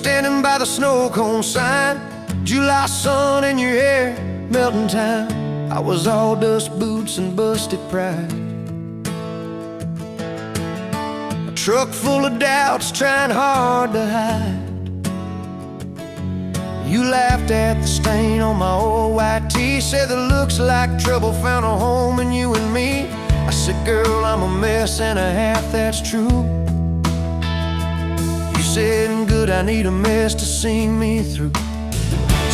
standing by the snow cone sign, July sun in your hair, melting time. I was all dust boots and busted pride, a truck full of doubts trying hard to hide. You laughed at the stain on my old white tee, said that looks like trouble found a home in you and me. I said, girl, I'm a mess and a half, that's true. You said, good, I need a mess to see me through.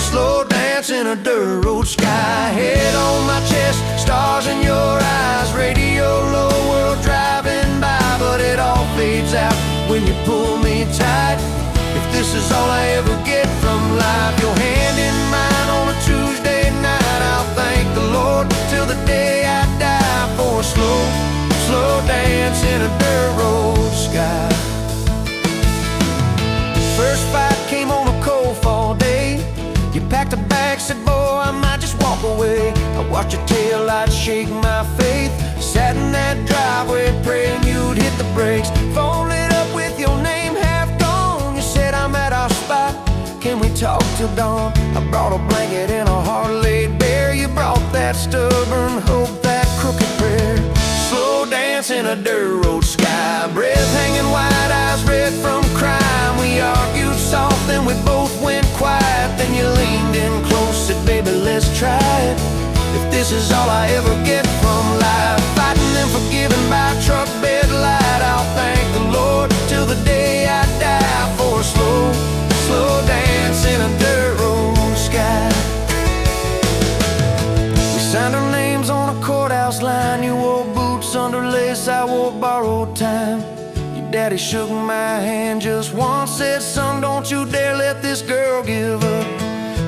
Slow dance in a dirt road sky, head on my chest, stars in your eyes, radio low, world driving by, but it all fades out when you pull me tight. If this is all I ever get from life, your hand in mine on a Tuesday night, I'll thank the Lord till the day I die for a slow, slow dance in a dirt road sky. First fight came on a cold fall day. You packed a bag, said, boy, I might just walk away. I watched your taillights shake my faith, sat in that driveway praying you'd hit the brakes. Phone lit up with your name half gone. You said, I'm at our spot, can we talk till dawn? I brought a blanket and a heart laid bare. You brought that stubborn hope, that crooked prayer. Slow dance in a dirt road sky, breath hanging wide, eyes red from crime. We argued soft, then we both went quiet. Then you leaned in close, said, baby, let's try it. If this is all I ever get from life, fighting and forgiven by truck bed light, I'll thank the Lord till the day I die for a slow, slow dance in a dirt road sky. We signed our names on a courthouse line. You wore boots under lace, I wore borrowed time. Your daddy shook my hand just once, said, son, don't you dare let this girl give up.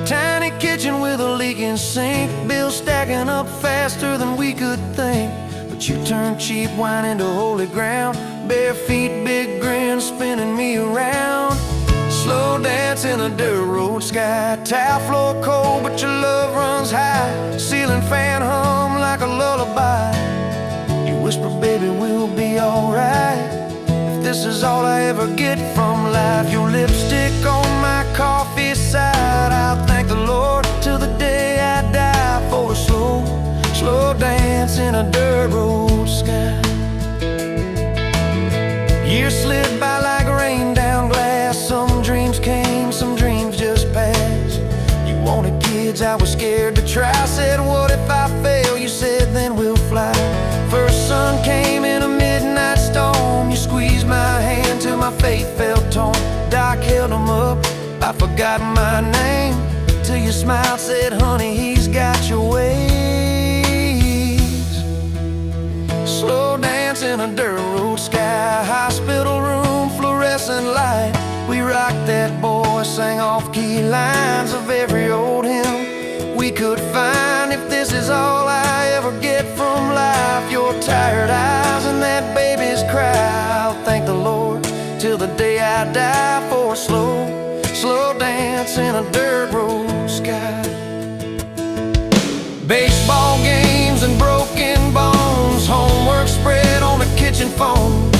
Tiny kitchen with a leaking sink, bills stacking up faster than we could think. But you turned cheap wine into holy ground, bare feet, big grin, spinning me around. Slow dance in a dirt road sky, tile floor cold, but your love runs high. Ceiling fan hum like a lullaby. You whisper, baby, we'll be alright. If this is all I ever get from life, your lipstick on my coffee side, I'll thank the Lord till the day I die for a slow, slow dance in a dirt road sky. Years slid by like rain down glass. Some dreams came, some dreams just passed. You wanted kids, I was scared to try. Said, what if I fail? You said, then we'll fly. First sun came in a midnight storm. You squeezed my hand till my faith felt torn. Doc held him up, I forgot my name, till you smiled, said, honey, he's got your ways. Slow dance in a dirt road sky, hospital room, fluorescent light. We rocked that boy, sang off-key lines of every old hymn we could find. If this is all I ever get from life, your tired eyes and that baby's cry, I'll thank the Lord till the day I die for a slow, slow dance in a dirt road sky. Baseball games and broken bones, homework spread on the kitchen phone.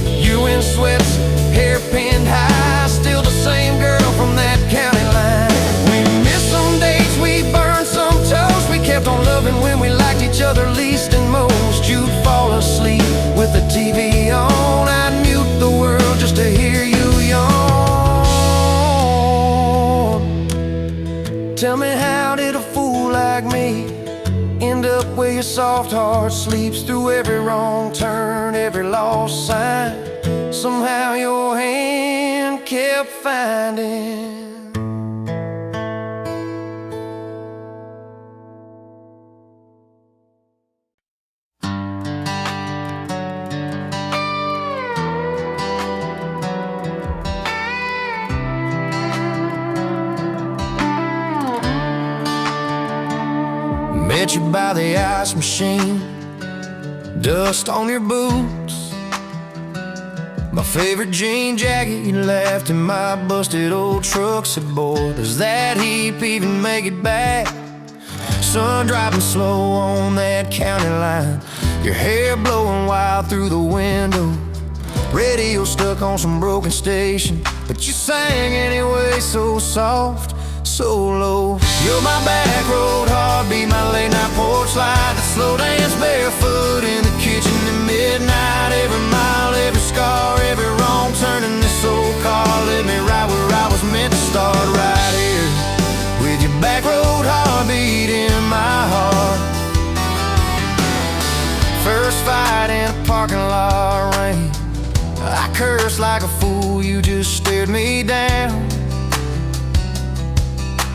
You in sweats, hair pinned high, still the same girl from that county line. We missed some dates, we burned some toast. We kept on loving when we liked each other least and most. You'd fall asleep with the TV on, I'd mute the world just to hear you yawn. Tell me, how did a fool like me end up where your soft heart sleeps through every wrong turn, every lost sign? Somehow your hand kept finding. Met you by the ice machine, dust on your boots, my favorite jean jacket you left in my busted old truck. Said, boy, does that heap even make it back? Sun driving slow on that county line, your hair blowing wild through the window, radio stuck on some broken station. but you sang anyway, so soft, so low. You're my back road heartbeat, my late night porch light, the slow dance barefoot in the kitchen at midnight. Every mile, every scar, every wrong turn in this old car led me right where I was meant to start, right here with your back road heartbeat in my heart. First fight in a parking lot rain, I cursed like a fool, you just stared me down.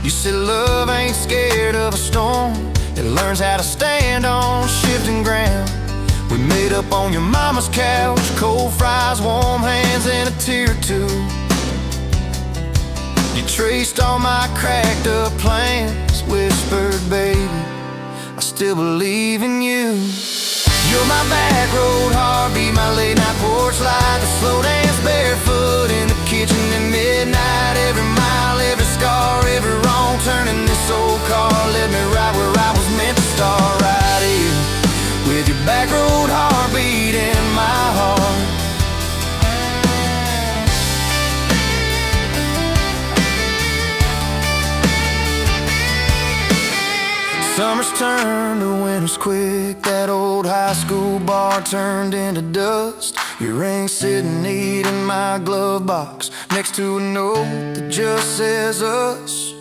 You said love ain't scared of a storm, it learns how to stand on shifting ground. We made up on your mama's couch, cold fries, warm hands, and a tear or two. You traced all my cracked up plans, whispered, baby, I still believe in you. You're my back road heartbeat, my late night porch light, the slow dance barefoot in the kitchen at midnight. Every mile, every scar, every wrong turn in this old car led me right where I was meant to start, right here with your back road heartbeat in my heart. Summers turned to winters quick, that old high school bar turned into dust. Your ring sitting neat in my glove box, next to a note that just says us.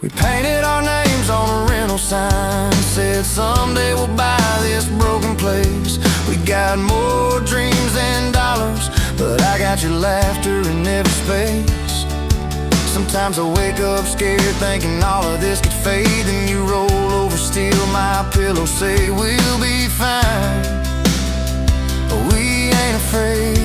We painted our names on a rental sign, said someday we'll buy this broken place. We got more dreams than dollars, but I got your laughter in every space. Sometimes I wake up scared thinking all of this could fade, then you roll over, steal my pillow, say we'll be fine, but we ain't afraid.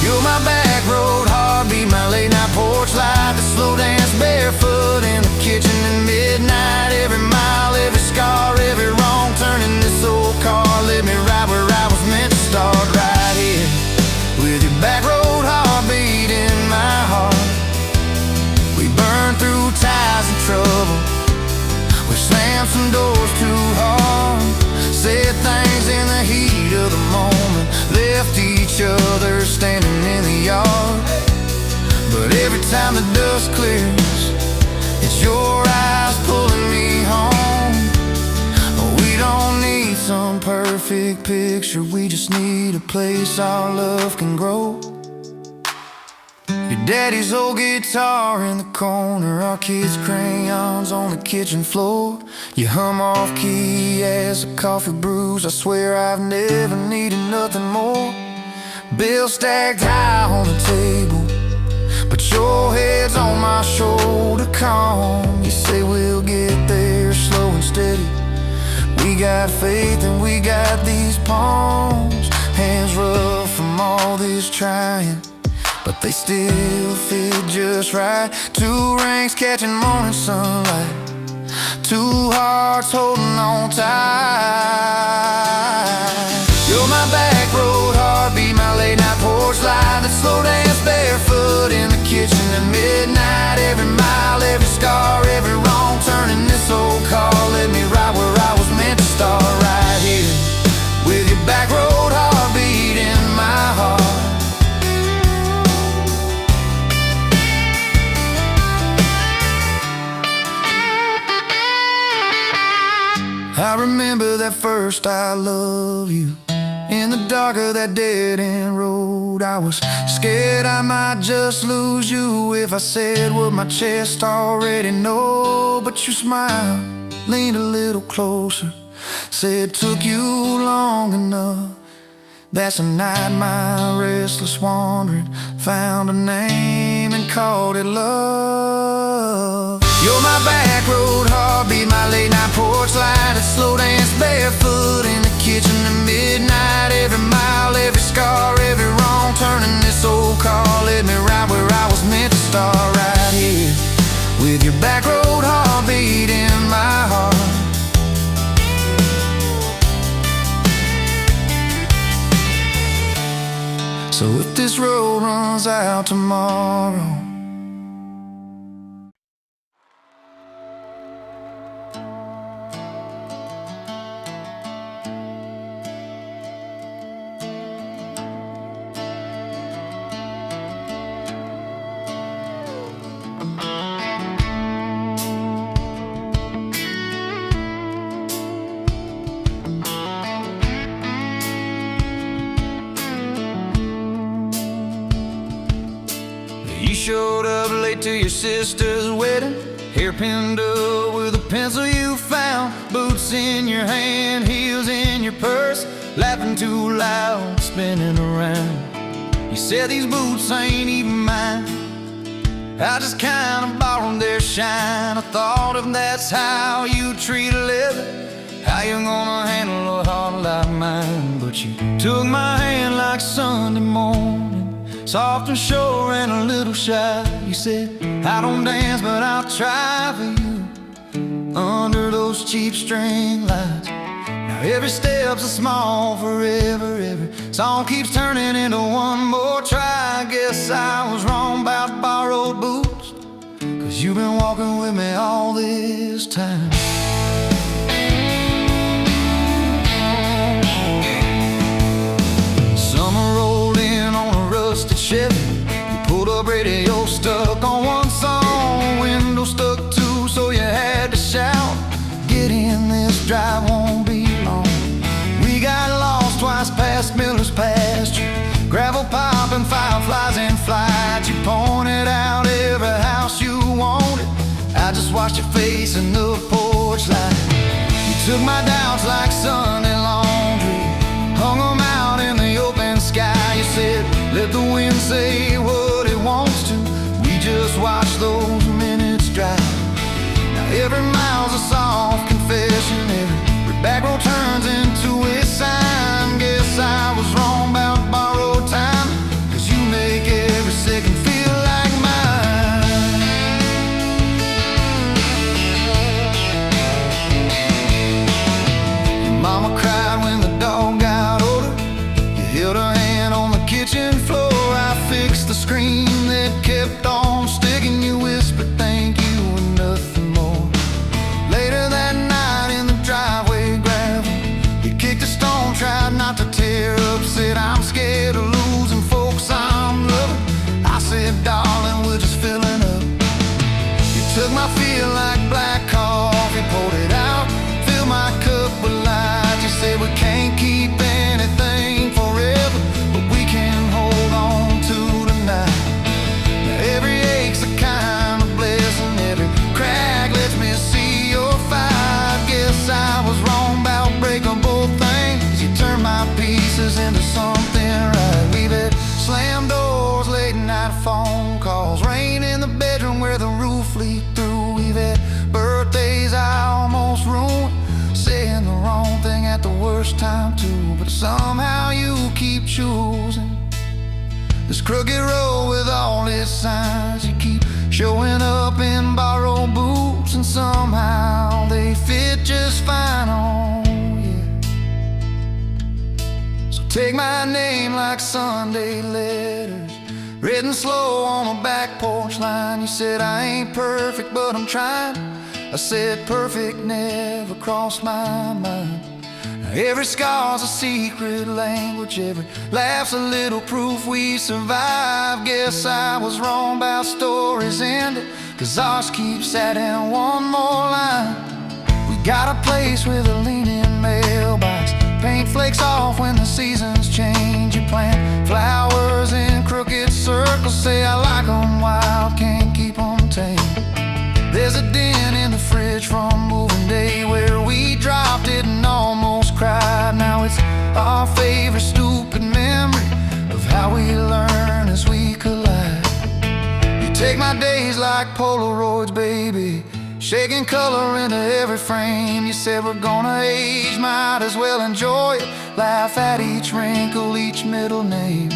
You're my back road heartbeat, my late night porch light, the slow dance barefoot in the kitchen at midnight. Every mile, every scar, every wrong turn in this old car led me right where I was meant to start, right here with your back road heartbeat in my heart. We burned through ties and trouble, we slammed some doors too hard, said things in the heat of the moment, left each other standing in the yard. But every time the dust clears, it's your eyes pulling me home. We don't need some perfect picture, we just need a place our love can grow. Your daddy's old guitar in the corner, our kids' crayons on the kitchen floor. You hum off key as the coffee brews, I swear I've never needed nothing more. Bills stacked high on the table, but your head's on my shoulder, calm. You say we'll get there slow and steady. We got faith and we got these palms, hands rough from all this trying, but they still fit just right. Two rings catching morning sunlight, two hearts holding on tight. You're my back road heartbeat, my late night porch light, that slow dance barefoot in the kitchen at midnight. Every mile, every scar, every wrong turn in this old car led me right where I was meant to start, right here with your back road heartbeat in my heart. I remember that first I love you, in the dark of that dead-end road. I was scared I might just lose you if I said what my chest already know. But you smiled, leaned a little closer, said took you long enough. That's the night my restless wandering found a name and called it love. You're my back road heartbeat, my late night porch light, a slow dance barefoot in the kitchen at midnight. Every mile, every scar, every wrong turn in this old car led me right where I was meant to start, right here with your back road heartbeat in my heart. So if this road runs out tomorrow, showed up late to your sister's wedding, hair pinned up with a pencil you found, boots in your hand, heels in your purse, laughing too loud, spinning around. You said these boots ain't even mine, I just kinda borrowed their shine. I thought if that's how you treat a living, how you gonna handle a heart like mine? But you took my hand like Sunday morning, soft and sure and a little shy. You said, I don't dance but I'll try for you, under those cheap string lights. Now every step's a small forever, every song keeps turning into one more try. I guess I was wrong about borrowed boots, 'cause you've been walking with me all this time. Summer rolled in on a rusted Chevy, you pulled up, radio stuck on one song, window stuck too, so you had to shout, get in, this drive won't be long. We got lost twice past Miller's pasture, gravel popping, fireflies in flight. You pointed out every house you wanted, I just watched your face in the porch light. You took my doubts like Sunday laundry, hung them out in the open sky. You said, let the wind say what it wants to, we just watch those minutes drive. Now every mile's a soft confession, every back road turns into a sign. Guess I was wrong about borrowed time, 'cause you make every second feel like mine. Your mama cried when the dog got older, you held her hand on the kitchen floor. I fixed the screen that kept on sticking, you whispered thank you and nothing more. Later that night in the driveway gravel, you kicked a stone, tried not to tear up, said I'm scared of losing folks I'm loving. I said, darling, we're just filling up. You took my feel like black coffee, poured it out, filled my cup with light. You said we can't keep anything forever, but we can hold on to tonight. Now every ache's a kind of blessing, every crack lets me see your fight. Guess I was wrong about breaking both things, you turned my pieces into something right. We've had slam doors, late night phone calls, rain in the bedroom where the roof leaked through. We've had birthdays I almost ruined, saying the wrong thing at the worst time too. But somehow you keep choosing this crooked road with all its signs. You keep showing up in borrowed boots, and somehow they fit just fine on you. So take my name like Sunday letters, written slow on a back porch line. You said I ain't perfect but I'm trying, I said perfect never crossed my mind. Now every scar's a secret language, every laugh's a little proof we survived. Guess I was wrong about stories ending, 'cause ours keeps adding one more line. We got a place with a leaning mailbox, paint flakes off when the seasons change. You plant flowers in crooked circles, say I like them wild, can't keep them tame. There's a dent in the fridge from moving day where we dropped it and almost cried. Now it's our favorite stupid memory of how we learn as we collide. You take my days like Polaroids, baby, shaking color into every frame. You said we're gonna age, might as well enjoy it, laugh at each wrinkle, each middle name.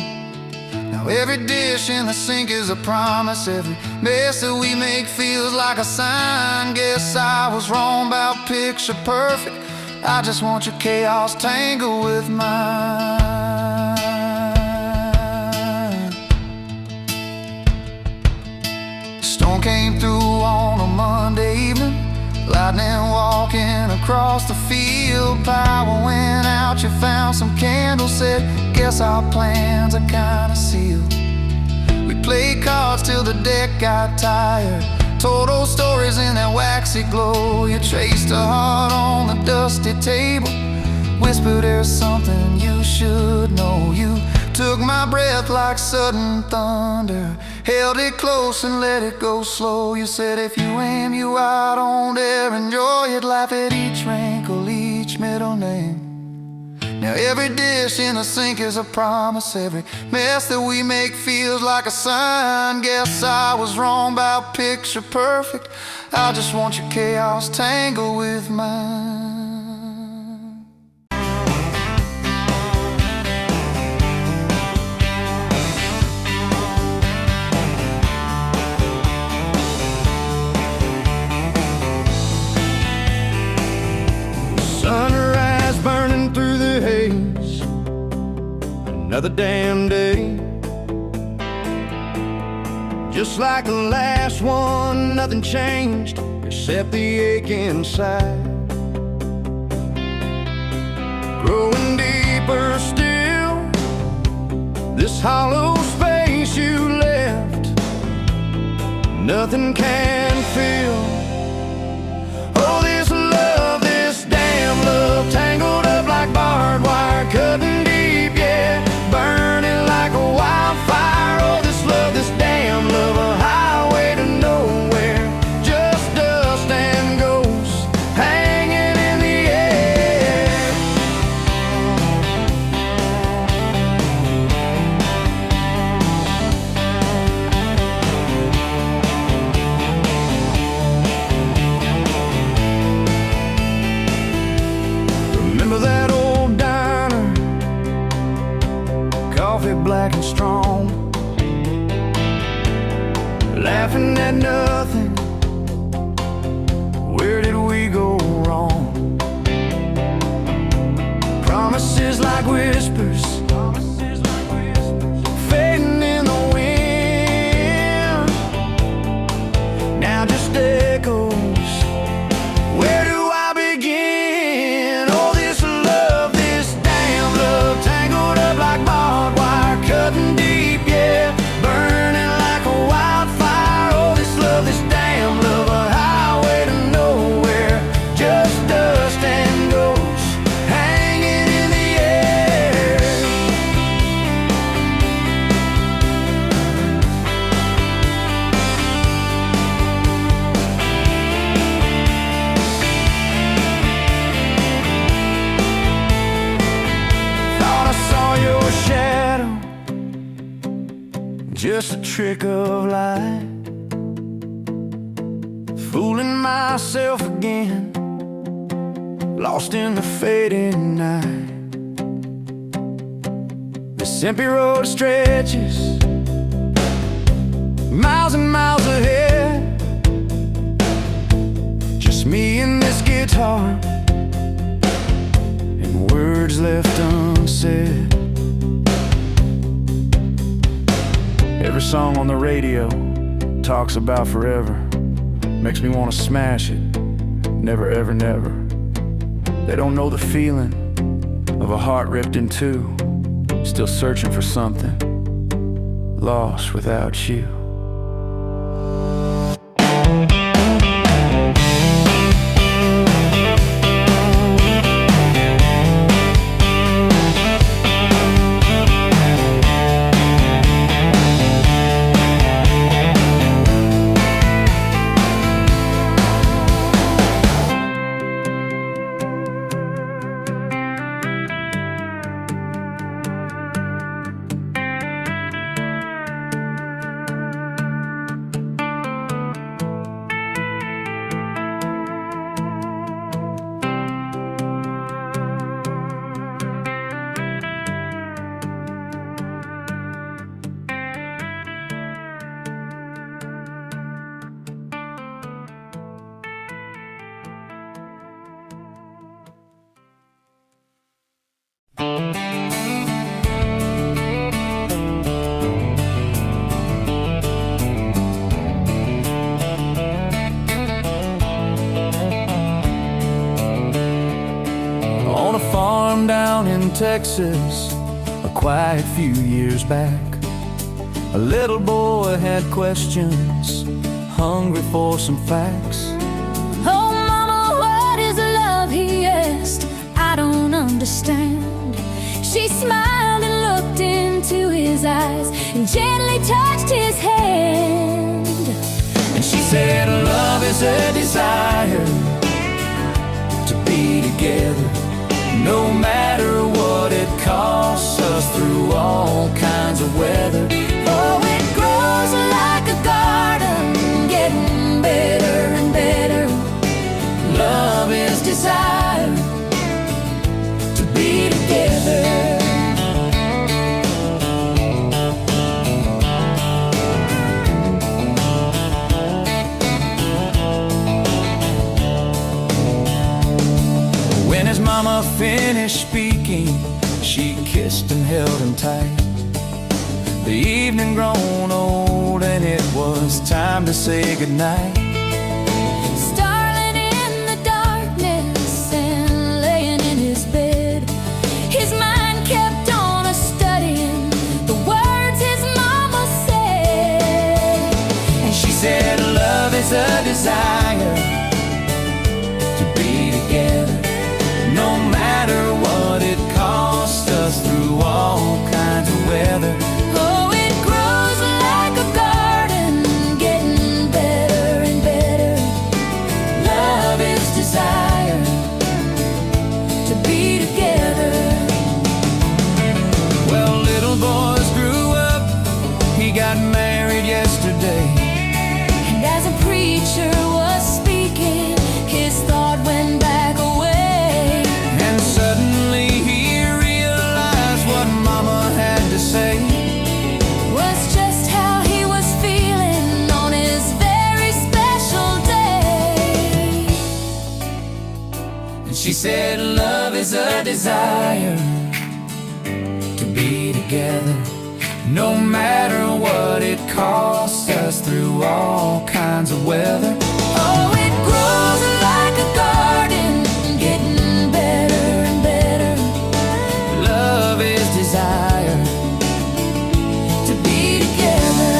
Now every dish in the sink is a promise, every mess that we make feels like a sign. Guess I was wrong about picture perfect, I just want your chaos tangled with mine. Storm came through on a Monday evening, lightning walking across the field. Power went out, you found some candles, said guess our plans are kinda sealed. We played cards till the deck got tired, told old stories in that waxy glow. You traced a heart on the dusty table, whispered there's something you should know. You took my breath like sudden thunder, held it close and let it go slow. You said if you aim, you out on there, enjoy it, laugh at each wrinkle, each middle name. Now every dish in the sink is a promise, every mess that we make feels like a sign. Guess I was wrong about picture perfect, I just want your chaos tangled with mine. Sunrise burning through the haze, another damn day. Just like the last one, nothing changed except the ache inside. Growing deeper still, this hollow space you left, nothing can fill. Oh, this love, this damn love, tangled up like barbed wire, cutting deep, yeah, burning like a wildfire. Oh, this love, this damn love, a highway to nowhere, just dust and ghosts hanging in the air. Remember that old diner, coffee black and strong, laughing at nothing. Where did we go wrong? Promises like whispers, fading in the wind, now just echoes. Where do I begin? Oh, this love, this damn love, tangled up like barbed wire, cutting deep, yeah, burning like a wildfire. Oh, this love, this damn love, a highway to nowhere, just dust and ghosts hanging in the air. Thought I saw your shadow, just a trick of light, fooling myself again, lost in the fading night. This empty road stretches miles and miles ahead, just me and this guitar, and words left unsaid. Every song on the radio talks about forever, makes me want to smash it, never ever never. They don't know the feeling of a heart ripped in two, still searching for something, lost without you. On a farm down in Texas, a quiet few years back, a little boy had questions, hungry for some facts. Oh mama, what is love, he asked. I don't understand. She smiled and looked into into his eyes and gently touched his hand. And she said, love is a desire to be together, no matter what it costs us, through all kinds of weather. Oh, it grows like a garden, getting better and better. Love is desire to be together. When his mama finished speaking, she kissed and held him tight. The evening grown old and it was time to say goodnight. Starling in the darkness and laying in his bed, his mind kept on a-studying the words his mama said. And she said, love is a desire to be together, no matter what it costs us, through all kinds of weather. Oh, it grows like a garden, getting better and better. Love is desire To be together. Well, little boys grew up, he got married yesterday. And as a preacher was speaking, his thought went back away. And suddenly he realized what mama had to say. Was just how he was feeling on his very special day. And she said, love is a desire to be together, no matter what it costs us, through all kinds of weather. Oh, it grows like a garden, getting better and better. Love is desire To be together.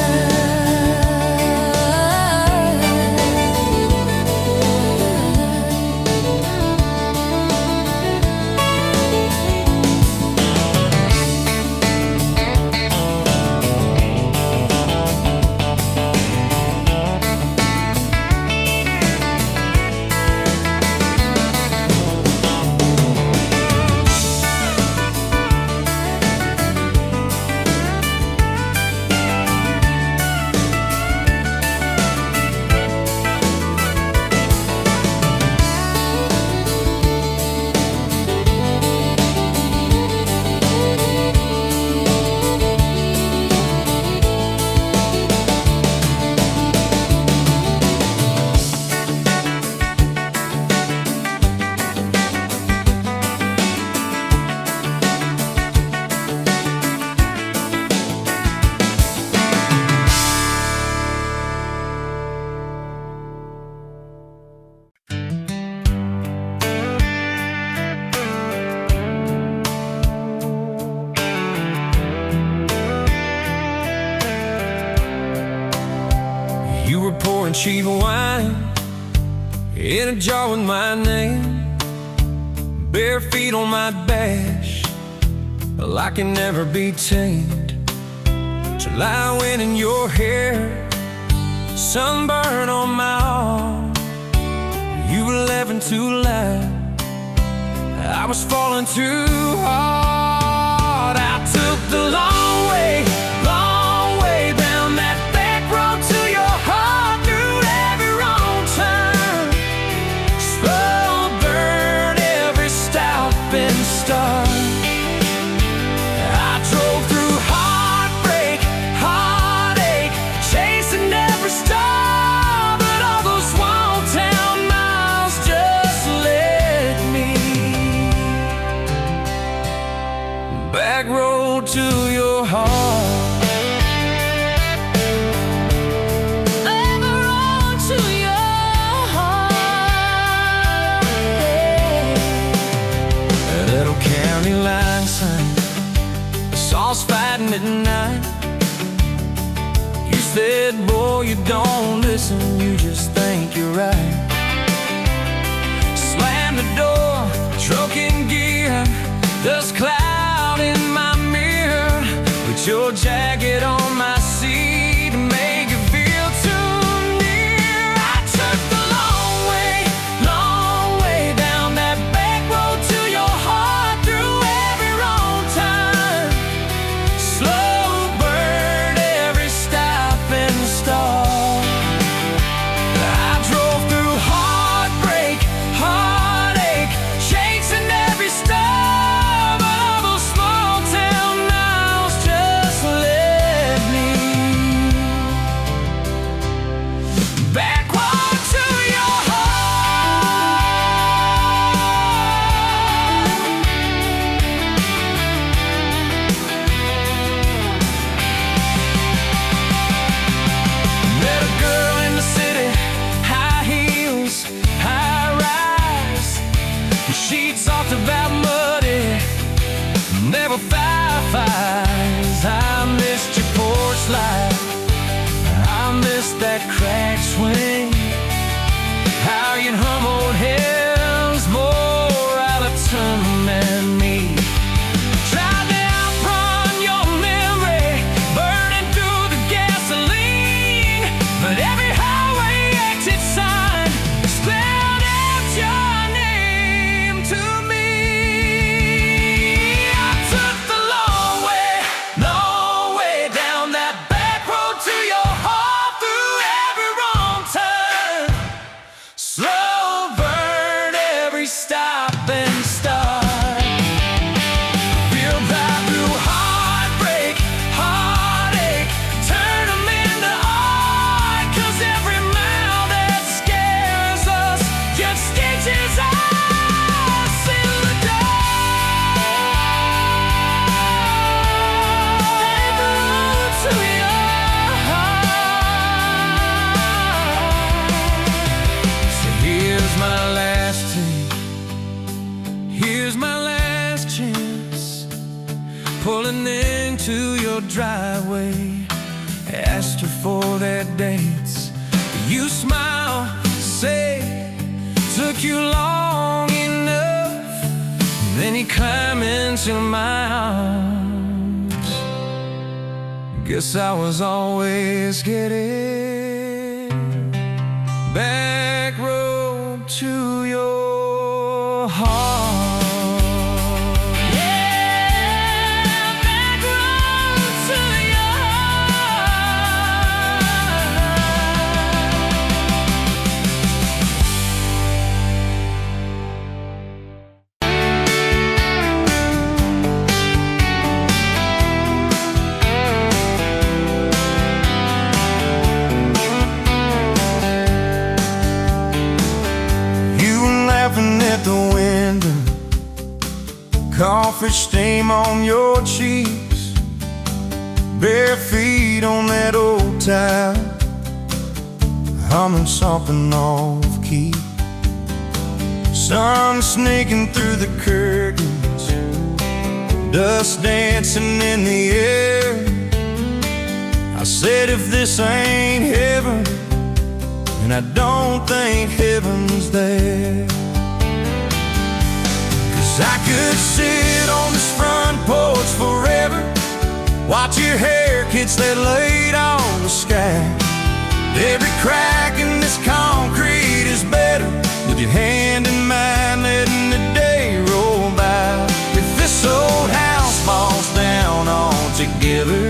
You were pouring cheap wine in a jar with my name, bare feet on my dash, well, I can never be tamed. July wind in your hair, sunburn on my arm. You were laughing too loud, I was falling too hard. I took the long way down that back road to your heart, through every wrong turn, slow burn every stop and start. I drove through heartbreak, heartache, chasing every star, but all those small town miles just led me back road to your heart. Ever on to your heart. A little county line sign, I saw us fighting at night. You said, boy, you don't listen, you just think you're right. Slam the door, truck in gear, dust cloud in my mirror, but slide. I miss that cracked swing, how you'd hum old hymns more out of tune than me. Tried to outrun your memory, burning through the gasoline, but every highway exit sign spelled out your name to me. I took the long way down that back road to your heart, through every wrong turn, slow burn every stop and start. Feel that through heartbreak, heartache, turn them into art, 'cause every mile that scares us just stitches us in the dark. Back road to your heart. So here's my last take, here's my last chance, pulling into your driveway. Asked her for that dance. You smile, say, took you long enough. Then you climb into my arms. Guess I was always getting back road to your heart. Yeah, back road to your You were laughing at the window, coffee stain on your cheeks, bare feet on that old tile, humming something off key. Sun sneaking through the curtains, dust dancing in the air. I said, if this ain't heaven, and I don't think heaven's there. 'Cause I could sit on this front porch forever, watch your hair kids that laid on the sky. Every crack in this concrete is better with your hand in mine, letting the day roll by. If this old house falls down altogether,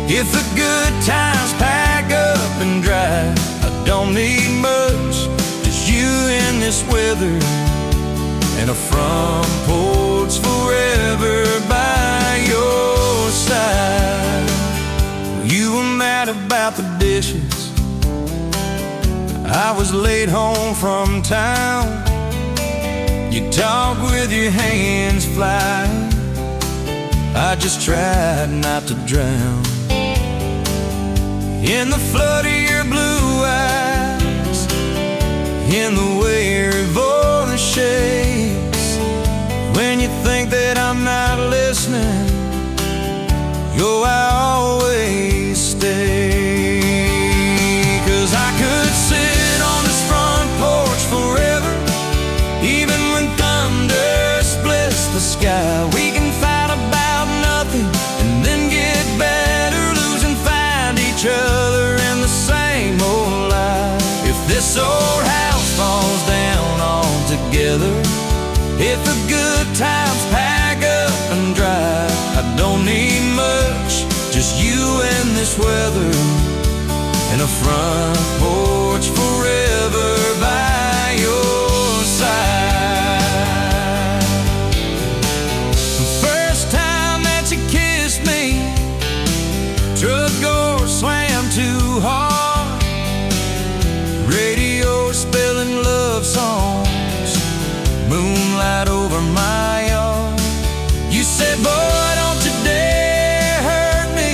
if the good times pack up and drive, I don't need much, just you in this weather, and a front porch forever by your side. You were mad about the dishes, I was late home from town. You talk with your hands flying, I just tried not to drown in the flood of your blue eyes, in the way your voice shakes. When you think that I'm not listening, yo, I always stay. 'Cause I could sit on this front porch forever, even when thunder splits the sky. We can fight about nothing and then get better, lose and find each other in the same old life. If this old house falls down altogether, if the good times pack up and drive, I don't need much, just you and this weather, and a front porch forever by your side. The first time that you kissed me, truck door slammed too hard, radio spelling love songs, moonlight over my yard. You said, boy, don't you dare hurt me,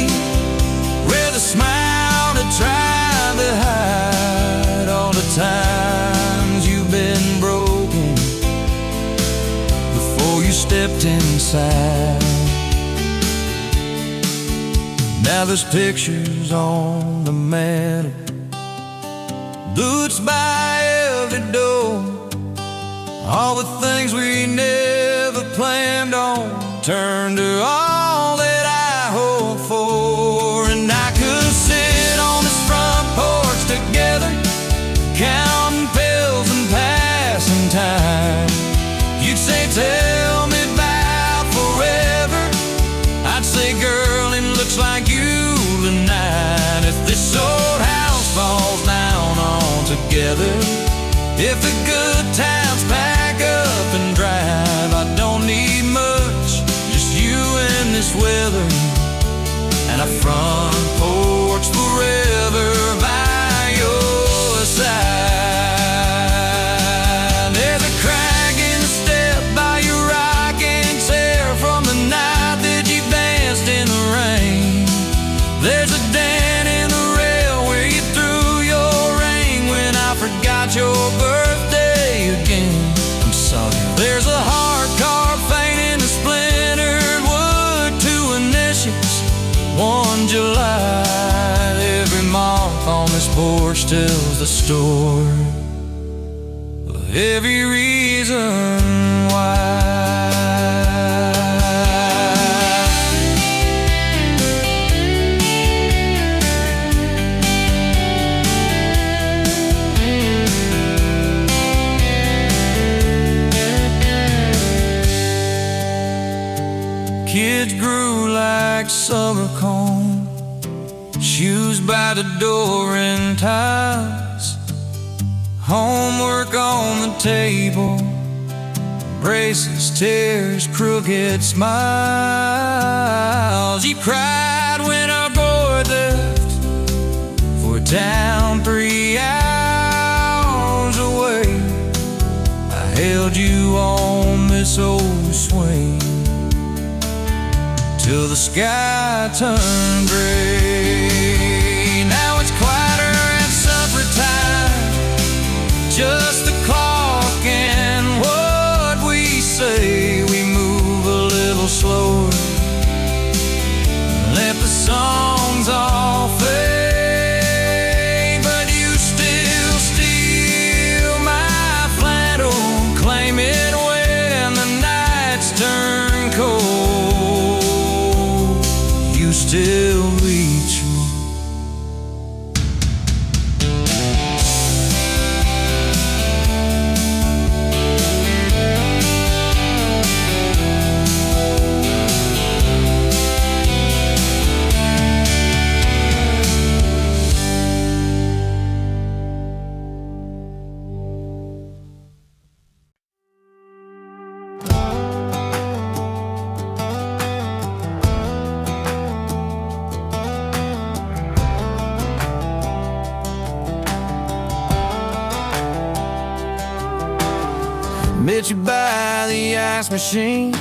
with a smile to try to hide all the times you've been broken before you stepped inside. Now there's pictures on the mantle, boots by every door. All the things we never planned on turned to all that I hoped for. And I could sit on this front porch together, counting pills and passing time. You'd say, tell me about forever. I'd say, girl, it looks like you tonight. If this old house falls down altogether, if the good times pack up and drive, I don't need much, just you and this weather, and a front porch forever by your side. There's a crack in the step by your rocking chair from the night that you danced in the rain. There's a dent in the rail where you threw your ring when I forgot your birthday again. I'm sorry. There's a hard car paint in the splintered wood, 2 initials, 1 July. Every mark on this porch tells the story of every reason why. Kids grew like summer corn, shoes by the door and ties, homework on the table, braces, tears, crooked smiles. You cried when our boy left for a town 3 hours away. I held you on this old swing till the sky turned gray. Now it's quieter at supper time, just the clock and what we say. We move a little slower, let the songs all fade, but you still steal my flannel, claim it when the nights turn cold. You still reach me. Met you by the ice machine,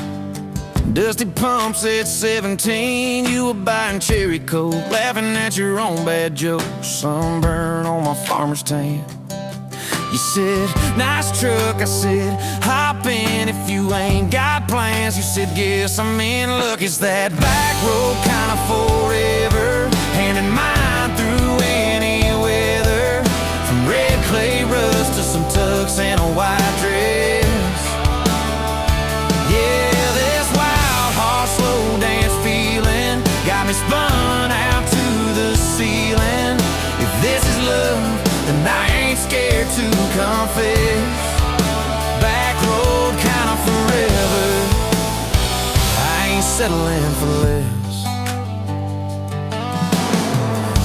dusty pumps at 17. You were buying cherry coke, laughing at your own bad jokes, sunburn on my farmer's tan. You said, nice truck. I said, hop in if you ain't got plans. You said, guess I'm in luck. It's that back road kind of forever, hand in mine through any weather, from red clay rust to some tux and a white dress. Yeah, this wild horse slow dance feeling got me spun out to the ceiling. If this is love, then I ain't scared to confess. Back road kind of forever, I ain't settling for less.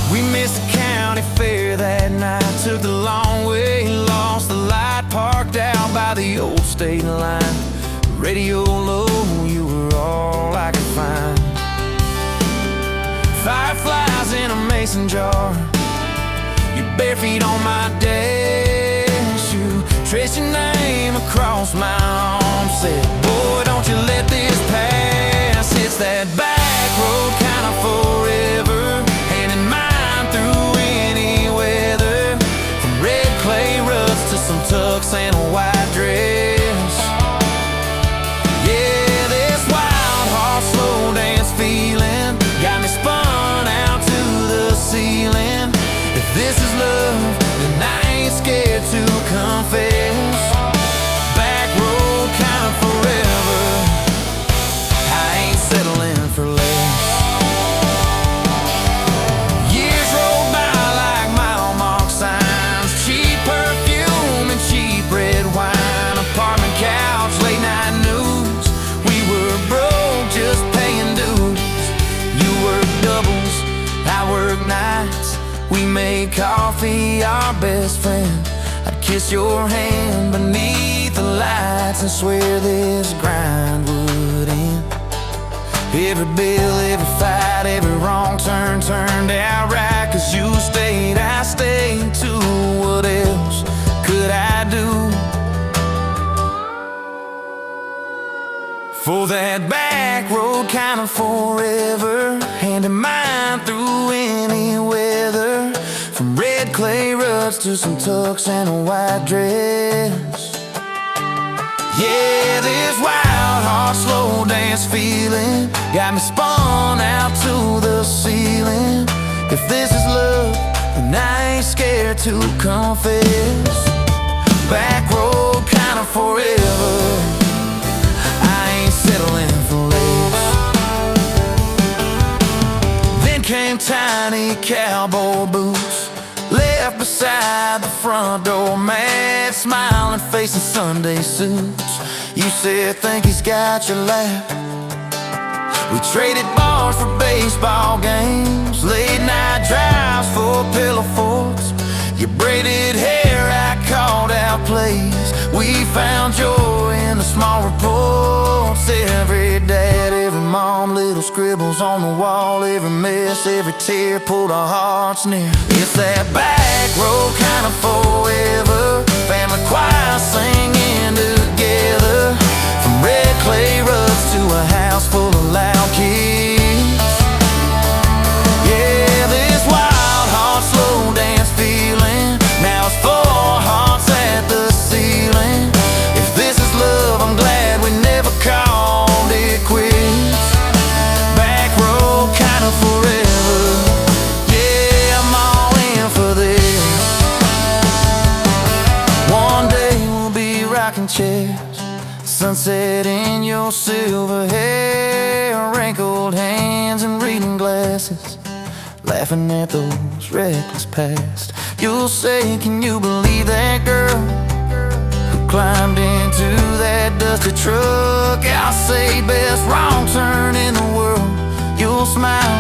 We missed the county fair that night, took the long way, lost the light, parked out by the old state line. Radio low, you were all I could find. Fireflies in a mason jar, your bare feet on my dash. You traced your name across my arm, said, boy, don't you let this pass. It's that back road kind of forever, hand in mine through any weather, from red clay rust to some tux and a white dress. Yeah, this wild horse slow dance feeling got me spun coffee, our best friend. I'd kiss your hand beneath the lights and swear this grind would end. Every bill, every fight, every wrong turn turned out right. 'Cause you stayed, I stayed too. What else could I do? For that back road kind of forever, handing mine through any weather. From red clay ruts to some tux and a white dress. Yeah, this wild heart slow dance feeling got me spun out to the ceiling. If this is love, then I ain't scared to confess. Back road kind of forever, I ain't settling for less. Then came tiny cowboy boots, left beside the front door, mad smiling face in Sunday suits. You said, think he's got your lap. We traded bars for baseball games, late night drives for pillow forts. Your braided hair, I called out plays. We found joy in the small reports. Every dad, every mom, little scribbles on the wall. Every mess, every tear pulled our hearts near. It's that back road kind of forever, family choir singing together. From red clay ruts to a house full of loud kids. Yeah, this wild heart slow dance feeling, now it's 4 hearts at the ceiling. If this is love, I'm glad we never called it quits. Back road kind of forever, yeah, I'm all in for this. One day we'll be rocking chairs, sunset in your silver hair, wrinkled hands and reading glasses, laughing at those reckless past. You'll say, can you believe that girl who climbed into that dusty truck? I'll say, best wrong turn in the world. You'll smile,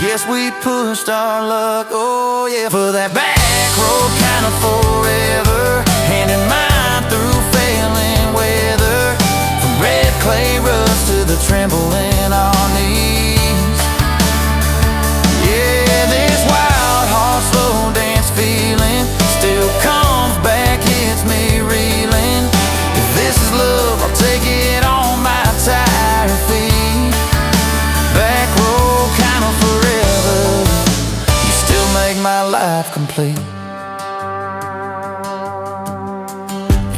guess we pushed our luck. Oh yeah, for that back road kind of forever, handing mine through failing weather. From red clay ruts to the tremble in our knees. Yeah, this wild heart slow dance feeling still comes back, hits me reeling. If this is love, I'll take it on my tired feet. Back road kind of forever, you still make my life complete.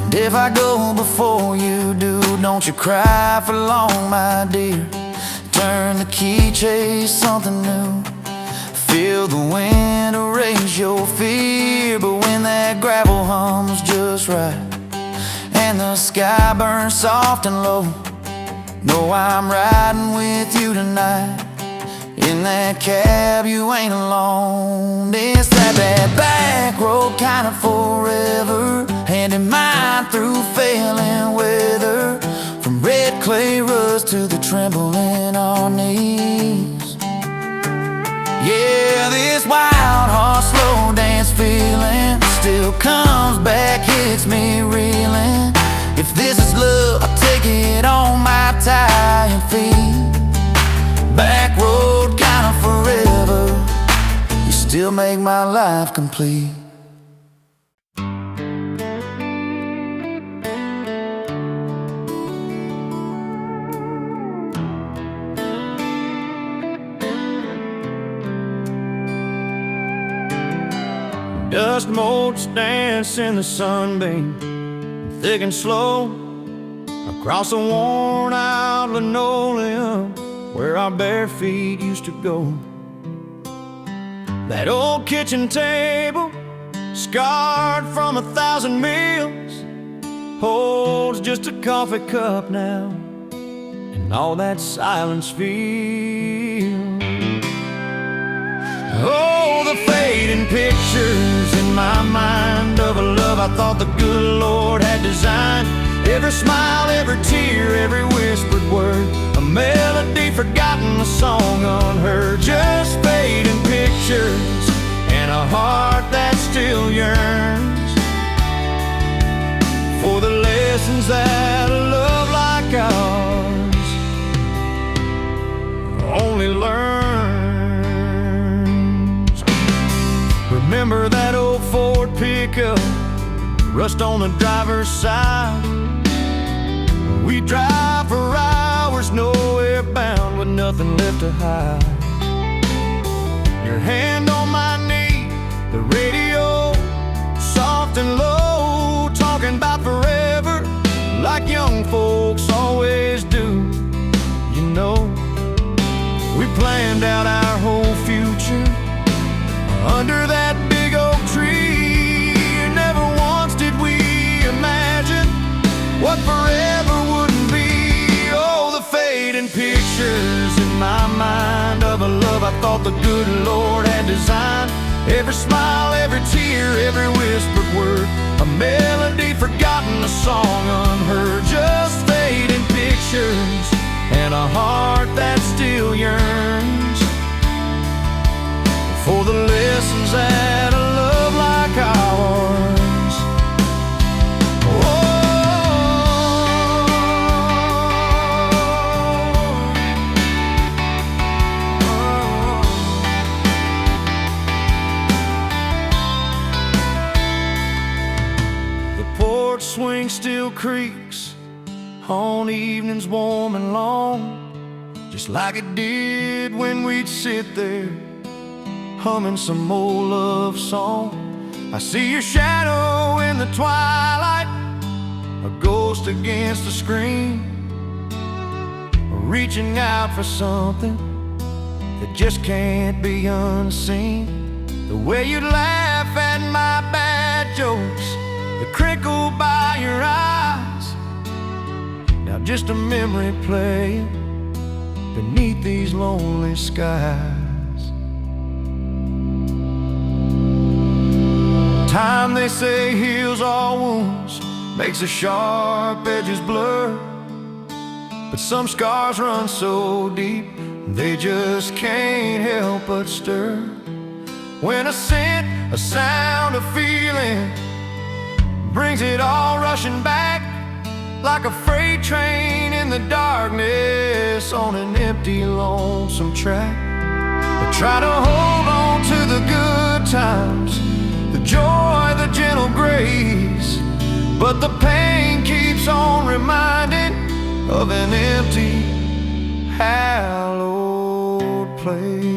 And if I go before you do, don't you cry for long, my dear. Turn the key, chase something new. Feel the wind erase your fear. But when that gravel hums just right and the sky burns soft and low, know I'm riding with you tonight. In that cab you ain't alone. It's that back road kind of forever, handing mine through failing weather. From red clay ruts to the tremble in our knees. Yeah, this wild heart slow dance feeling still comes back, hits me reeling. If this is love, I'll take it on my tired feet. Back road kind of forever, you still make my life complete. Dust motes dance in the sunbeam, thick and slow, across the worn out linoleum where our bare feet used to go. That old kitchen table, scarred from 1,000 meals, holds just a coffee cup now, and all that silence feels. Oh, the fading pictures in my mind of a love I thought the good Lord had designed. Every smile, every tear, every whispered word, a melody forgotten, a song unheard. Just fading pictures and a heart that still yearns for the lessons that a love like ours only learns. Remember that old Ford pickup, rust on the driver's side? We drive for hours, nowhere bound, with nothing left to hide. Your hand on my knee, the radio soft and low, talking about forever like young folks always do. You know, we planned out our whole future under that big oak tree. Never once did we imagine what forever wouldn't be. Oh, the fading pictures in my mind of a love I thought the good Lord had designed. Every smile, every tear, every whispered word, a melody forgotten, a song unheard. Just fading pictures and a heart that still yearns for the lessons that a love like ours. Swing still creaks on evenings warm and long, just like it did when we'd sit there humming some old love song. I see your shadow in the twilight, a ghost against the screen, reaching out for something that just can't be unseen. The way you'd laugh at my bad jokes, the crinkle by your eyes, now just a memory playing beneath these lonely skies. Time, they say, heals all wounds, makes the sharp edges blur, but some scars run so deep they just can't help but stir. When a scent, a sound, a feeling brings it all rushing back, like a freight train in the darkness on an empty, lonesome track. I try to hold on to the good times, the joy, the gentle grace, but the pain keeps on reminding of an empty, hallowed place.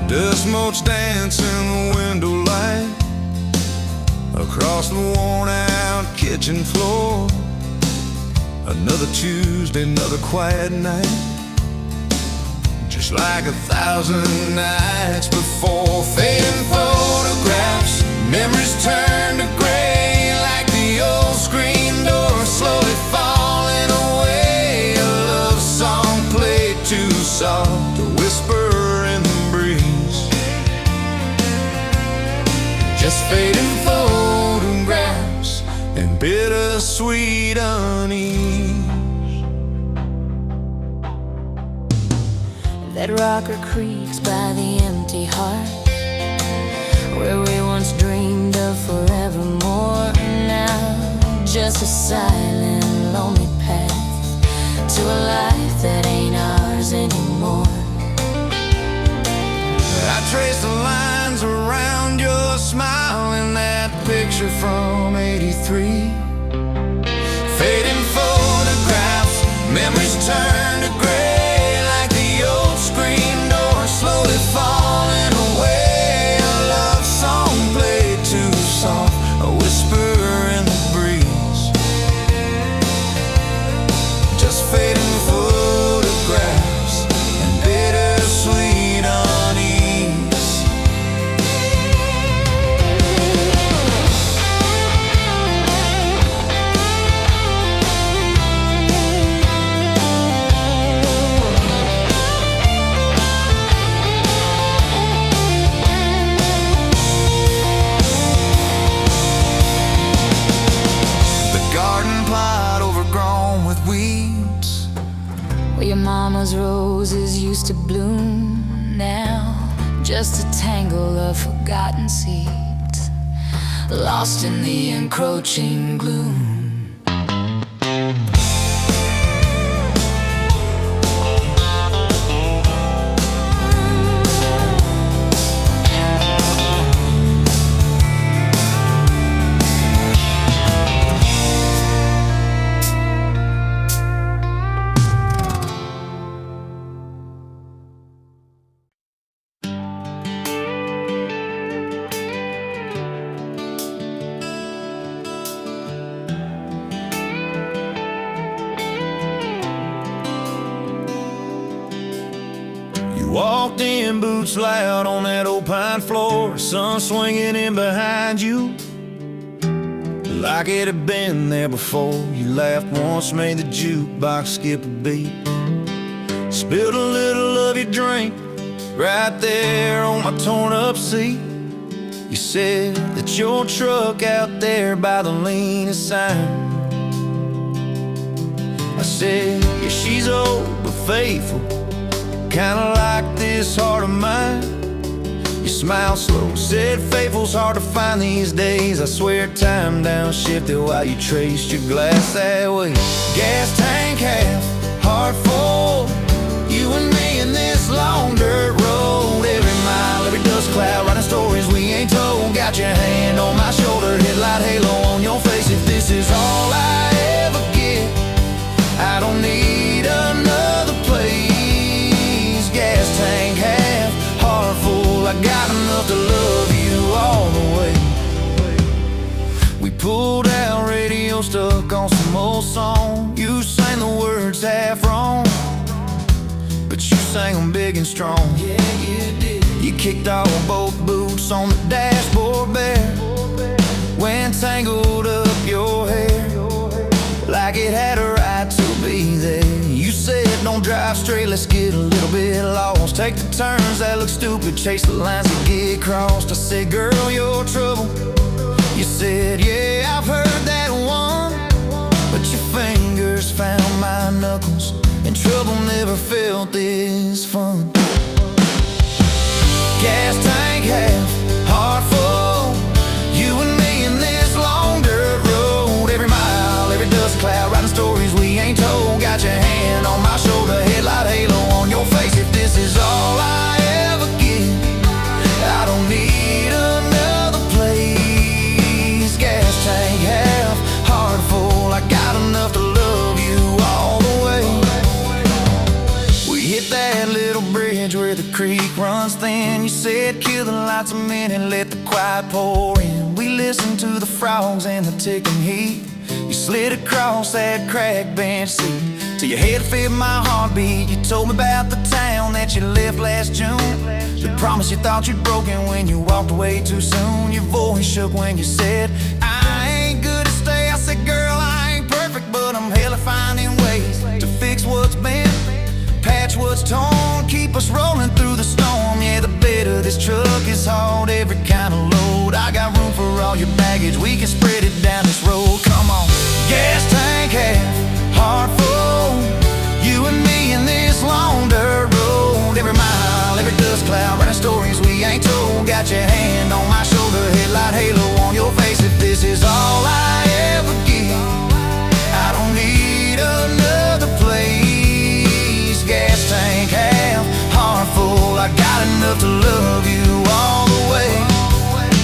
Dust motes dance in the window light across the worn out kitchen floor. Another Tuesday, another quiet night, just like 1,000 nights before. Fading photographs, memories turn to gray, like the old screen door slowly falling away. A love song played too soft, a whisper in the breeze, just fading photographs and bittersweet unease. That rocker creaks by the empty heart, where we once dreamed of forevermore. Now just a silent, lonely path to a life that ain't ours anymore. I trace the lines around your smile in that picture from '83. Fading photographs, memories turn to gray, like the old screen door slowly falling away. A love song played too soft, a whisper in the breeze, just fading photographs and bittersweet unease. your mama's roses used to bloom. Now just a tangle of forgotten seeds, lost in the encroaching gloom. Walked in, boots loud on that old pine floor, sun swinging in behind you like it had been there before. You laughed once, made the jukebox skip a beat, spilled a little of your drink right there on my torn up seat. You said that your truck out there by the leanest sign. I said, yeah, she's old but faithful, kinda like this heart of mine. You smiled slow, said faithful's hard to find these days. I swear time downshifted while you traced your glass that way. Gas tank half, heart full, you and me in this long dirt road. Every mile, every dust cloud, writing stories we ain't told. Got your hand on my shoulder, headlight halo on your face. If this is all I ever get, I don't need another place. Gas tank half, heart full, I got enough to love you all the way. We pulled out, radio stuck on some old song. You sang the words half wrong, but you sang them big and strong. Yeah, you did. You kicked off both boots on the dashboard bare, went tangled up your hair like it had a right to be there. You said don't drive straight, let's get a little bit lost, take the turns that look stupid, chase the lines that get crossed. I said, girl, you're trouble. You said, yeah, I've heard that one, but your fingers found my knuckles, and trouble never felt this fun. Gas tank half, heart full, you and me in this long dirt road. Every mile, every dust cloud, writing stories we ain't told. Got your hand on my shoulder, headlight halo on your face. If this is all I ever get, I don't need another place. Gas tank half, heart full, I got enough to love you all the way. We hit that little bridge where the creek runs thin. You said kill the lights a minute, let the quiet pour in. We listened to the frogs and the ticking heat. You slid across that cracked bench seat till your head fit my heartbeat. You told me about the town that you left last June, the promise you thought you'd broken when you walked away too soon. Your voice shook when you said, I ain't good to stay. I said, girl, I ain't perfect, but I'm hella finding ways to fix what's bent, patch what's torn, keep us rolling through the storm. Yeah, the bed of this truck is hauled every kind of load. I got room for all your baggage, we can spread it down this road. Come on. Gas tank half, heart full, you and me in this long dirt road. Every mile, every dust cloud, writing stories we ain't told. Got your hand on my shoulder, headlight halo on your face. If this is all I ever get, I don't need another place. Gas tank half, heart full, I got enough to love you all the way.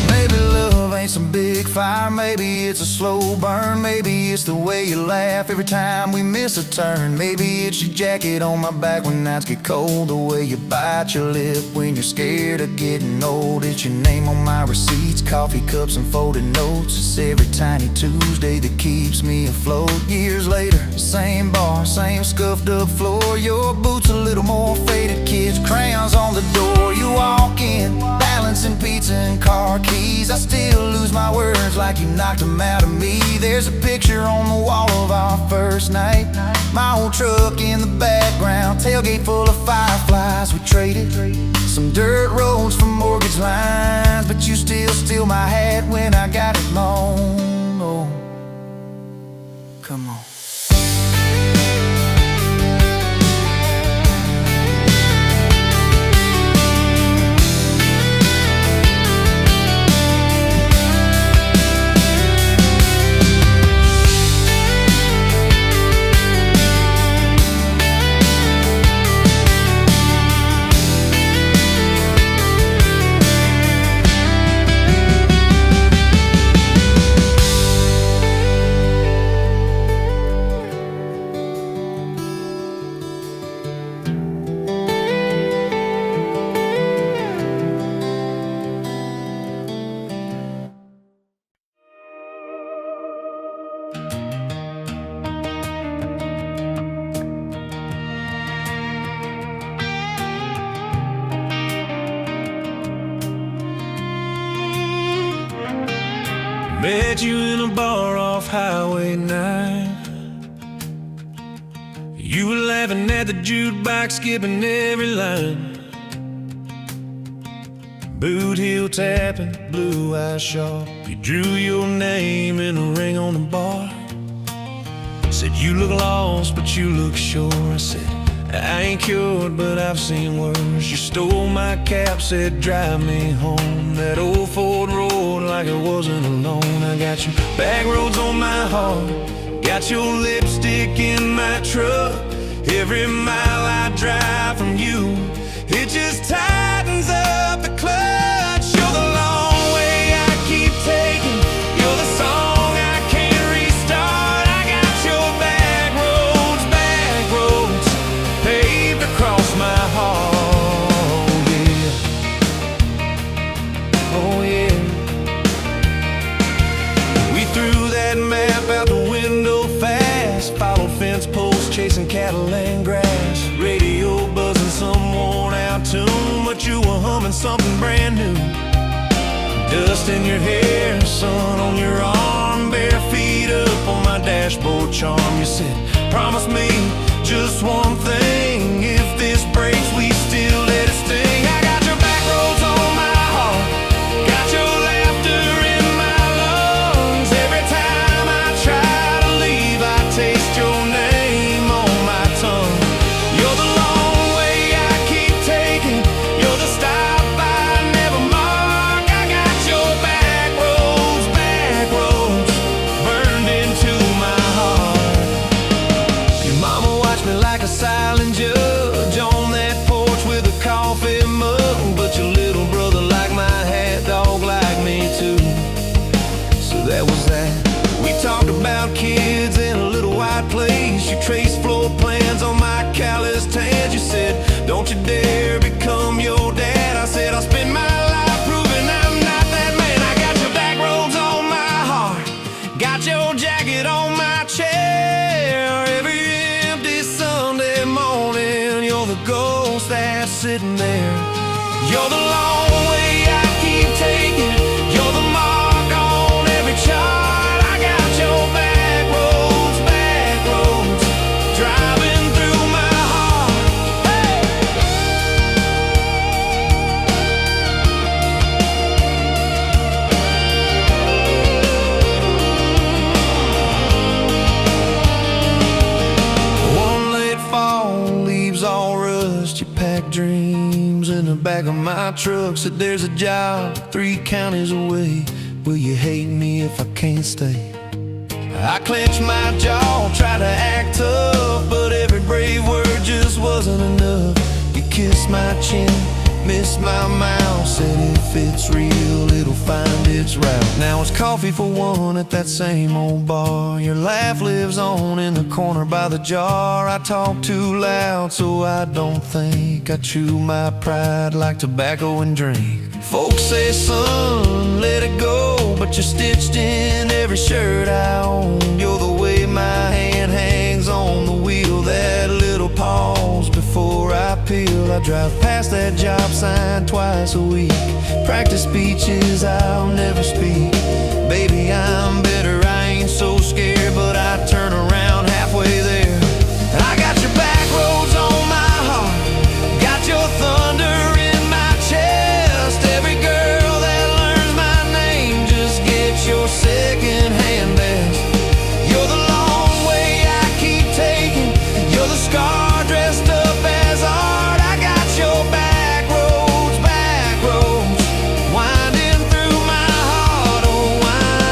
Maybe love ain't some big fire, maybe it's a slow burn, maybe it's the way you laugh every time we miss a turn. Maybe it's your jacket on my back when nights get cold, the way you bite your lip when you're scared of getting old. It's your name on my receipts, coffee cups and folded notes. It's every tiny Tuesday that keeps me afloat. Years later, same bar, same scuffed up floor, your boots a little more faded, kids crayons on the door. You walk in, balancing pizza and car keys. I still lose my words like you knocked them out of me. There's a picture on the wall of our first night, my old truck in the background, tailgate full of fireflies. We traded some dirt roads for mortgage lines, but you still steal my hat when I got it long. Oh, come on. Met you in a bar off Highway 9. You were laughing at the jukebox, skipping every line. Boot heel tapping, blue eyes sharp. You drew your name in a ring on the bar. Said you look lost, but you look sure. I said, I ain't cured, but I've seen worse. You stole my cap, said drive me home. That old Ford road like it wasn't alone. I got your back roads on my heart, got your lipstick in my truck. Every mile I drive from you, it just tightens up the clutch. You're the long way I keep taking, you're the song I can't restart. I got your back roads paved across my heart, yeah. Oh yeah. We threw that map out the window fast, followed fence posts, chasing cattle and grass. Radio buzzing some worn out tune, but you were humming something brand new. Dust in your hair, sun on your arm, bare feet up on my dashboard charm. You said, promise me just one thing, if this breaks we still let it sting. I got your back roads on my heart, got your laughter in my lungs. Every time I try to leave, I taste your name on my tongue. You're the long way I keep taking, you're the stop I never mark. I got your back roads burned into my heart. Your mama watched me like a silent judge on that porch with a coffee mug, but your little brother liked my hat, dog like me too. So that was that. We talked about kids in a little white place. You traced floor plans on my calloused hands. You said, don't you dare become your dad. I said, I'll spend my life proving I'm not that man. I got your back roads on my heart, got your jacket on my chair. Every empty Sunday morning, you're the ghost that's sitting there. You're the long way I keep taking, you're the mark on every chart. I got your back roads driving through my heart. Hey! One late fall, leaves all rust. You pack dreams in the back of my truck. Said there's a job 3 counties away. Will you hate me if I can't stay? I clenched my jaw, tried to act tough, but every brave word just wasn't enough. You kissed my chin, missed my mouth, said if it's real, it'll find its route. Now it's coffee for one at that same old bar. Your laugh lives on in the corner by the jar. I talk too loud, so I don't think. I chew my pride like tobacco and drink. Folks say, son, let it go, but you're stitched in every shirt I own. You're the way my hand hangs on the wheel, that little pause before I peel. I drive past that job sign twice a week, practice speeches I'll never speak. Baby, I'm better, I ain't so scared, but I turn around halfway there. I got your back roads on my heart, got your thunder in my chest. Every girl that learns my name just gets your second-hand best. You're the long way I keep taking, you're the scar dressed up as art. I got your back roads winding through my heart, oh winding.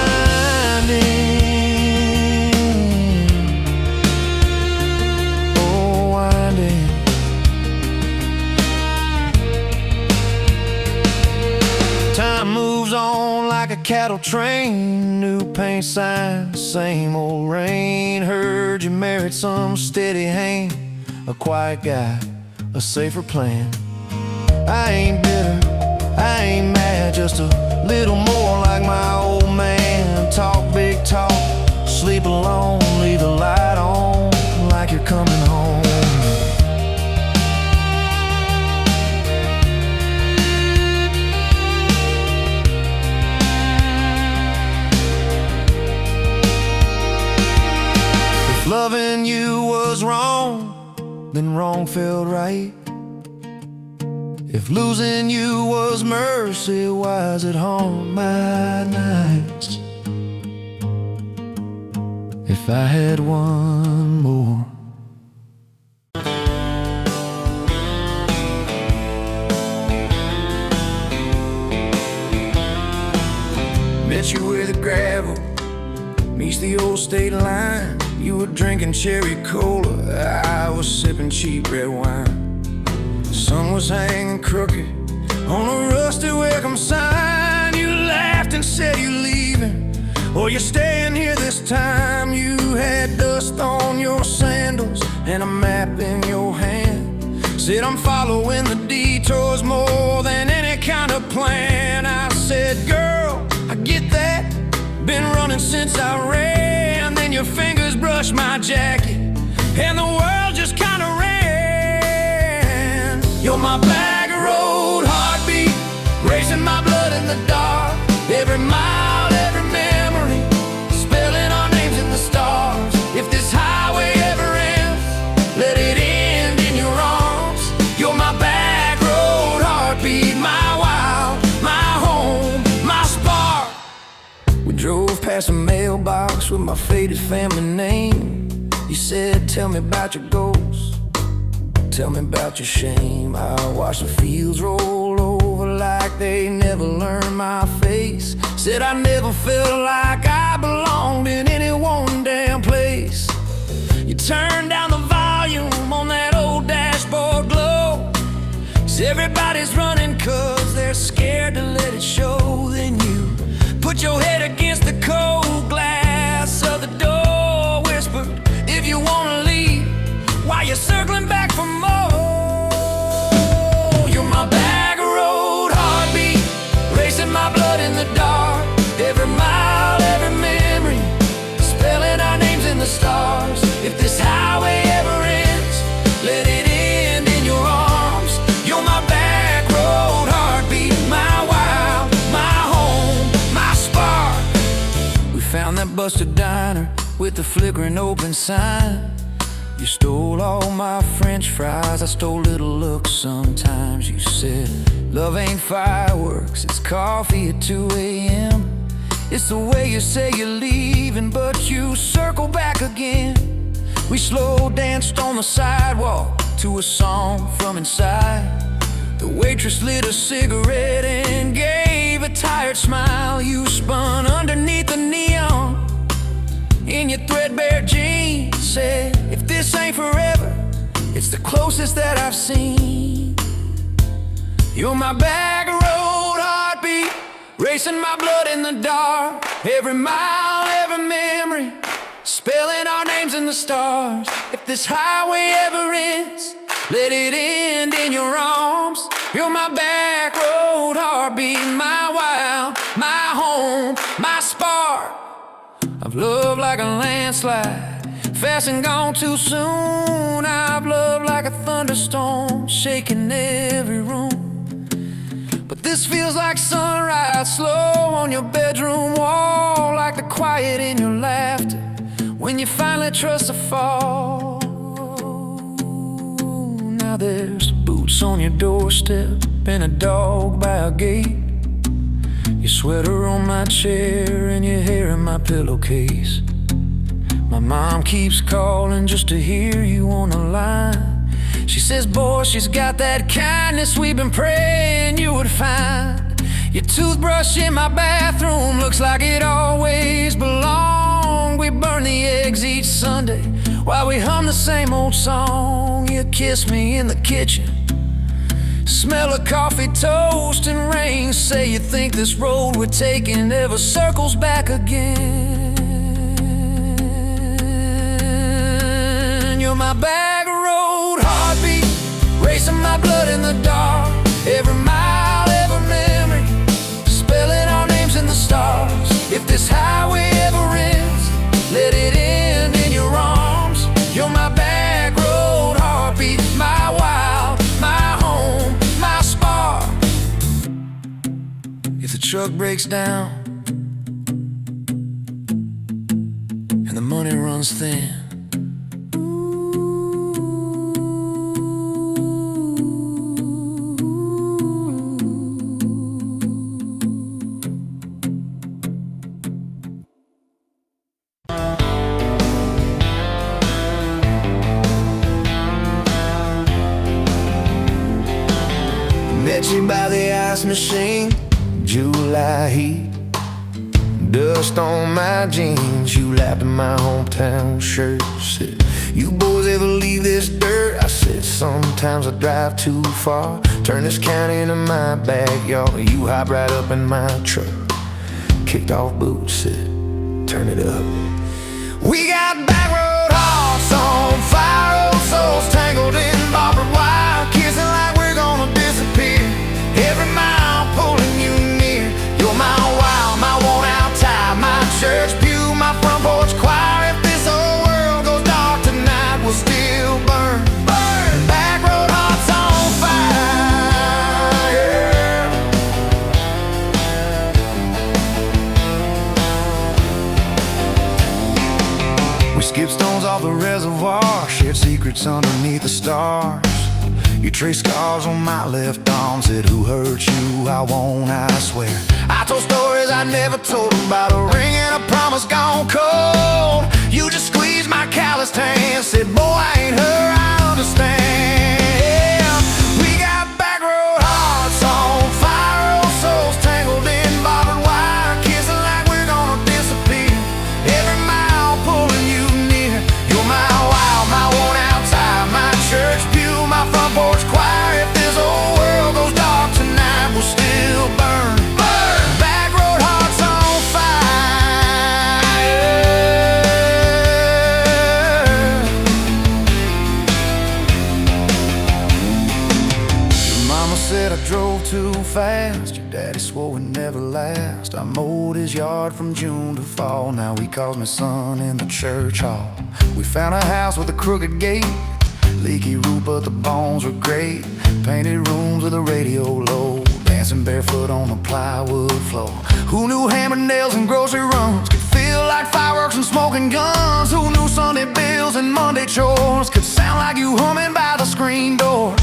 Time moves on like a cattle train, new paint sign, same old rain. Heard you married some steady hand, a quiet guy, a safer plan. I ain't bitter, I ain't mad, just a little more like my old man. Talk big talk, sleep alone, leave the light on like you're coming home. loving you was wrong, then wrong felt right. If losing you was mercy, why is it haunt my nights? If I had one more. Met you where the gravel meets the old state line. You were drinking cherry cola, I was sipping cheap red wine. The sun was hanging crooked on a rusty welcome sign. You laughed and said you're leaving, or you're staying here this time. You had dust on your sandals and a map in your hand. Said I'm following the detours more than any kind of plan. I said, girl, I get that, been running since I ran. Then your fingers brushed my jacket and the world just kinda ran. You're my bag of road heartbeat, racing my blood in the dark. Every mile, every memory, spelling our names in the stars. If this highway ever ends, let it end in your arms. You're my back road heartbeat, my wild, my home, my spark. We drove past a mailbox with my faded family name. You said, tell me about your goals, tell me about your shame. I watched the fields roll over like they never learned my face. Said I never felt like I belonged in any one damn place. You turned down the volume on that old dashboard glow. 'Cause everybody's running 'cause they're scared to let it show. Then you put your head against the cold glass of the door, whispered, if you wanna leave, while you're circling back for more. You're my bag of road heartbeat, racing my blood in the dark. Every mile, every memory, spelling our names in the stars. If this highway ever ends, let it end in your arms. You're my back road heartbeat, my wild, my home, my spark. We found that busted diner with the flickering open sign. You stole all my French fries, I stole little looks sometimes. You said, love ain't fireworks, it's coffee at 2 a.m. It's the way you say you're leaving, but you circle back again. We slow danced on the sidewalk to a song from inside. The waitress lit a cigarette and gave a tired smile. You spun underneath the neon in your threadbare jeans. Said, if this ain't forever, it's the closest that I've seen. You're my bag of road heartbeat, racing my blood in the dark. Every mile, every memory, spelling our names in the stars. If this highway ever ends, let it end in your arms. You're my back road heartbeat, my wild, my home, my spark. I've loved like a landslide, fast and gone too soon. I've loved like a thunderstorm, shaking every room. But this feels like sunrise, slow on your bedroom wall, like the quiet in your laughter when you finally trust a fall. Now there's boots on your doorstep and a dog by a gate. Your sweater on my chair and your hair in my pillowcase. My mom keeps calling just to hear you on the line. She says, boy, she's got that kindness we've been praying you would find. Your toothbrush in my bathroom looks like it always belonged. We burn the eggs each Sunday while we hum the same old song. You kiss me in the kitchen, smell of coffee, toast, and rain. Say you think this road we're taking ever circles back again. You're my bag of road heartbeat, racing my blood in the dark. Every mile, every memory, spelling our names in the stars. If this highway ever ends, let it end in your arms. You're my back road heartbeat, my wild, my home, my spark. If the truck breaks down and the money runs thin, Dixie by the ice machine, July heat, dust on my jeans. You laughed at my hometown shirt, said, "You boys ever leave this dirt?" I said, "Sometimes I drive too far, turn this county into my backyard." You hop right up in my truck, kicked off boots, said, "Turn it up." We got back road hearts on fire, old souls tangled in barbed wire, kissing like we're gonna disappear. Every mile pulling you near. You're my wild, my worn out tie, my church pew, my front porch choir. If this whole world goes dark tonight, we'll still burn. Burn! Back road hearts on fire. We skip stones off the reservoir, shared secrets underneath the stars. You traced scars on my left arm, said, "Who hurt you? I won't, I swear." I told stories I never told about a ring and a promise gone cold. You just squeezed my calloused hand, said, "Boy, I ain't her, I understand." We got back road hearts on fire, old souls tangled in barbed wire, kissing like we're gonna disappear. Every mile pulling you near. You're my wild, my worn out tie, my church pew, my front porch choir. If this whole world goes dark tonight, we'll still burn. Burn! Back road hearts on fire. Your mama said I drove too fast, your daddy swore we'd never last. I mowed his yard from June to fall, now he calls me son in the church hall. We found a house with a crooked gate, leaky roof but the bones were great. Painted rooms with a radio low, dancing barefoot on the plywood floor. Who knew hammer nails and grocery runs could feel like fireworks and smoking guns? Who knew Sunday bills and Monday chores could sound like you humming by the screen door?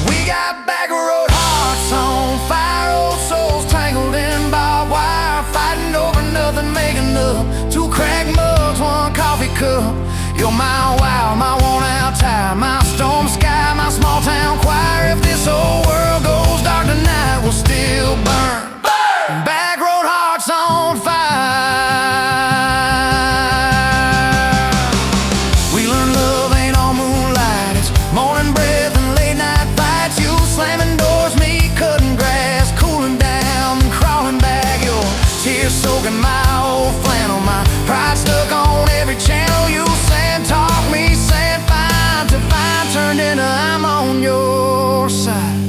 We got back road hearts on fire, old souls tangled in barbed wire, fighting over nothing, making up two cracked mugs, one coffee cup. You're my wild, my worn out tie, my storm sky, my small town choir. If this whole world goes dark tonight, we'll still burn. Burn! Back road hearts on fire. We learned love ain't all moonlight, it's morning breath and late night fights. You slamming doors, me cutting grass, cooling down and crawling back. Your tears soaking my old flannel, my pride stuck on every channel. You talk me, saying fine to fine, turned into I'm on your side.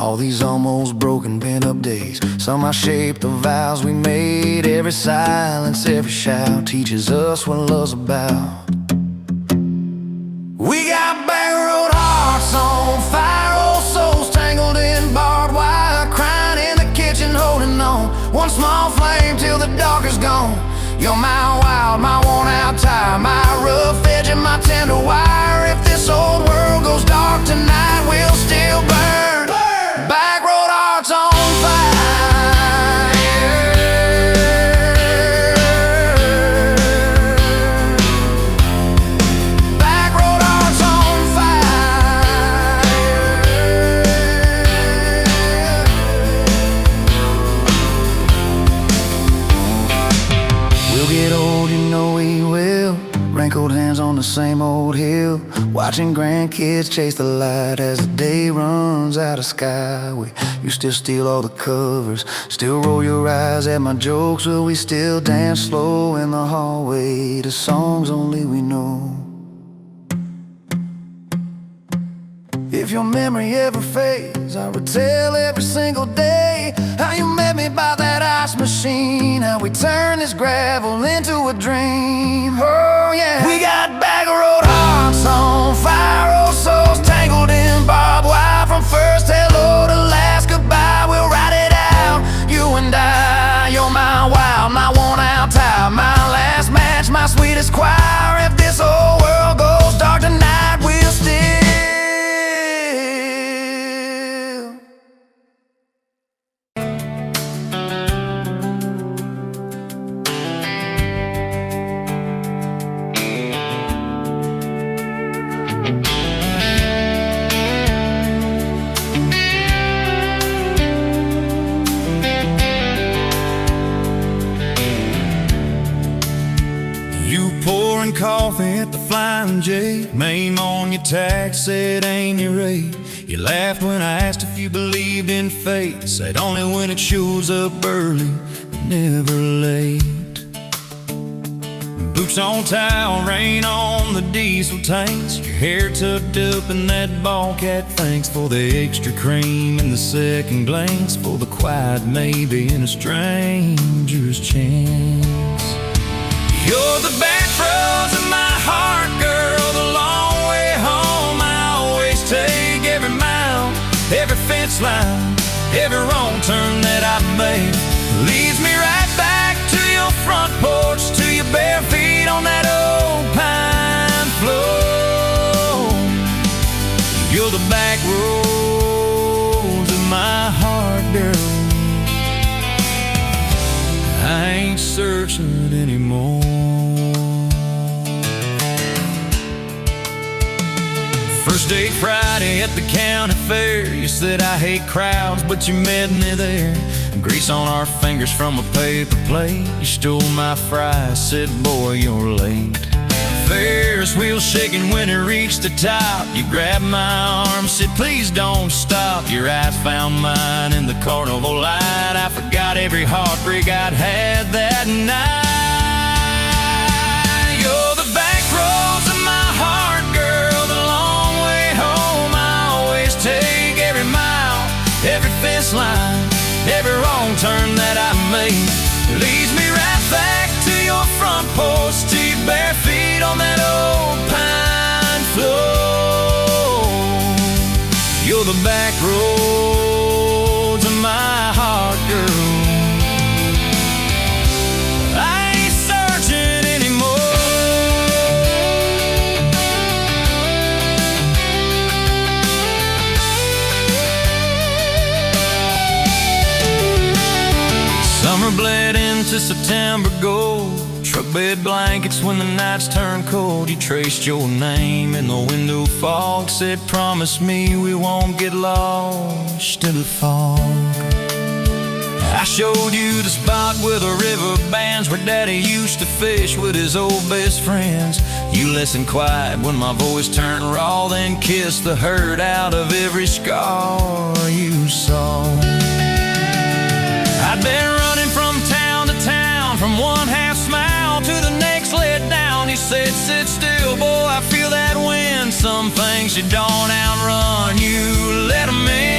All these almost broken pent-up days, somehow shaped the vows we made. Every silence, every shout teaches us what love's about. We got back road hearts on fire, old souls tangled in barbed wire, crying in the kitchen, holding on one small flame till the dark is gone. You're my wild, my worn out tie, my rough edge and my tender wire. If this old world goes dark tonight, we'll still burn. Burn! Back road hearts on fire. Back road hearts on fire. We'll get old, you know we will. Wrinkled hands on the same old hill, watching grandkids chase the light as the day runs out of skyway. You still steal all the covers, still roll your eyes at my jokes. Will we still dance slow in the hallway to songs only we know? If your memory ever fades, I would tell every single day how you met me by that ice machine, how we turned this gravel into a dream. Oh yeah, we got back road hearts on fire, old souls tangled in barbed wire. From first hello to last goodbye, we'll ride it out, you and I. You're my wild, my worn out tie, my last match, my sweetest choir. If this whole world goes dark tonight, we'll still pouring coffee at the Flying J. Name on your tag said ain't your rate. You laughed when I asked if you believed in fate. Said only when it shows up early, never late. Boots on towel, rain on the diesel tanks. Your hair tucked up in that ball cat. Thanks for the extra cream and the second glance, for the quiet maybe in a stranger's chance. You're the back roads of my heart, girl, the long way home. I always take every mile, every fence line, every wrong turn that I've made. Leads me right back to your front porch, to your bare feet on that old pine floor. You're the back roads of my heart, girl. I ain't searching anymore. First day Friday at the county fair. You said I hate crowds, but you met me there. Grease on our fingers from a paper plate. You stole my fries, said boy you're late. Ferris wheel shaking when it reached the top. You grabbed my arm, said please don't stop. Your eyes found mine in the carnival light. I forgot every heartbreak I'd had that night. You're the back roads of my heart, girl, the long way home. I always take every mile, every fence line, every wrong turn that I made. Leads me right back to your front porch, to your bare feet on that old pine floor. You're the back roads of my heart, girl. I ain't searching anymore. Summer bled into September gold. Truck bed blankets when the nights turn cold. You traced your name in the window fog. Said promise me we won't get lost in the fog. I showed you the spot where the river bands, where Daddy used to fish with his old best friends. You listened quiet when my voice turned raw, then kissed the hurt out of every scar you saw. I'd been running from town to town, from one half smile to the next let down. You said sit still, boy, I feel that wind. Some things you don't outrun, you let them in.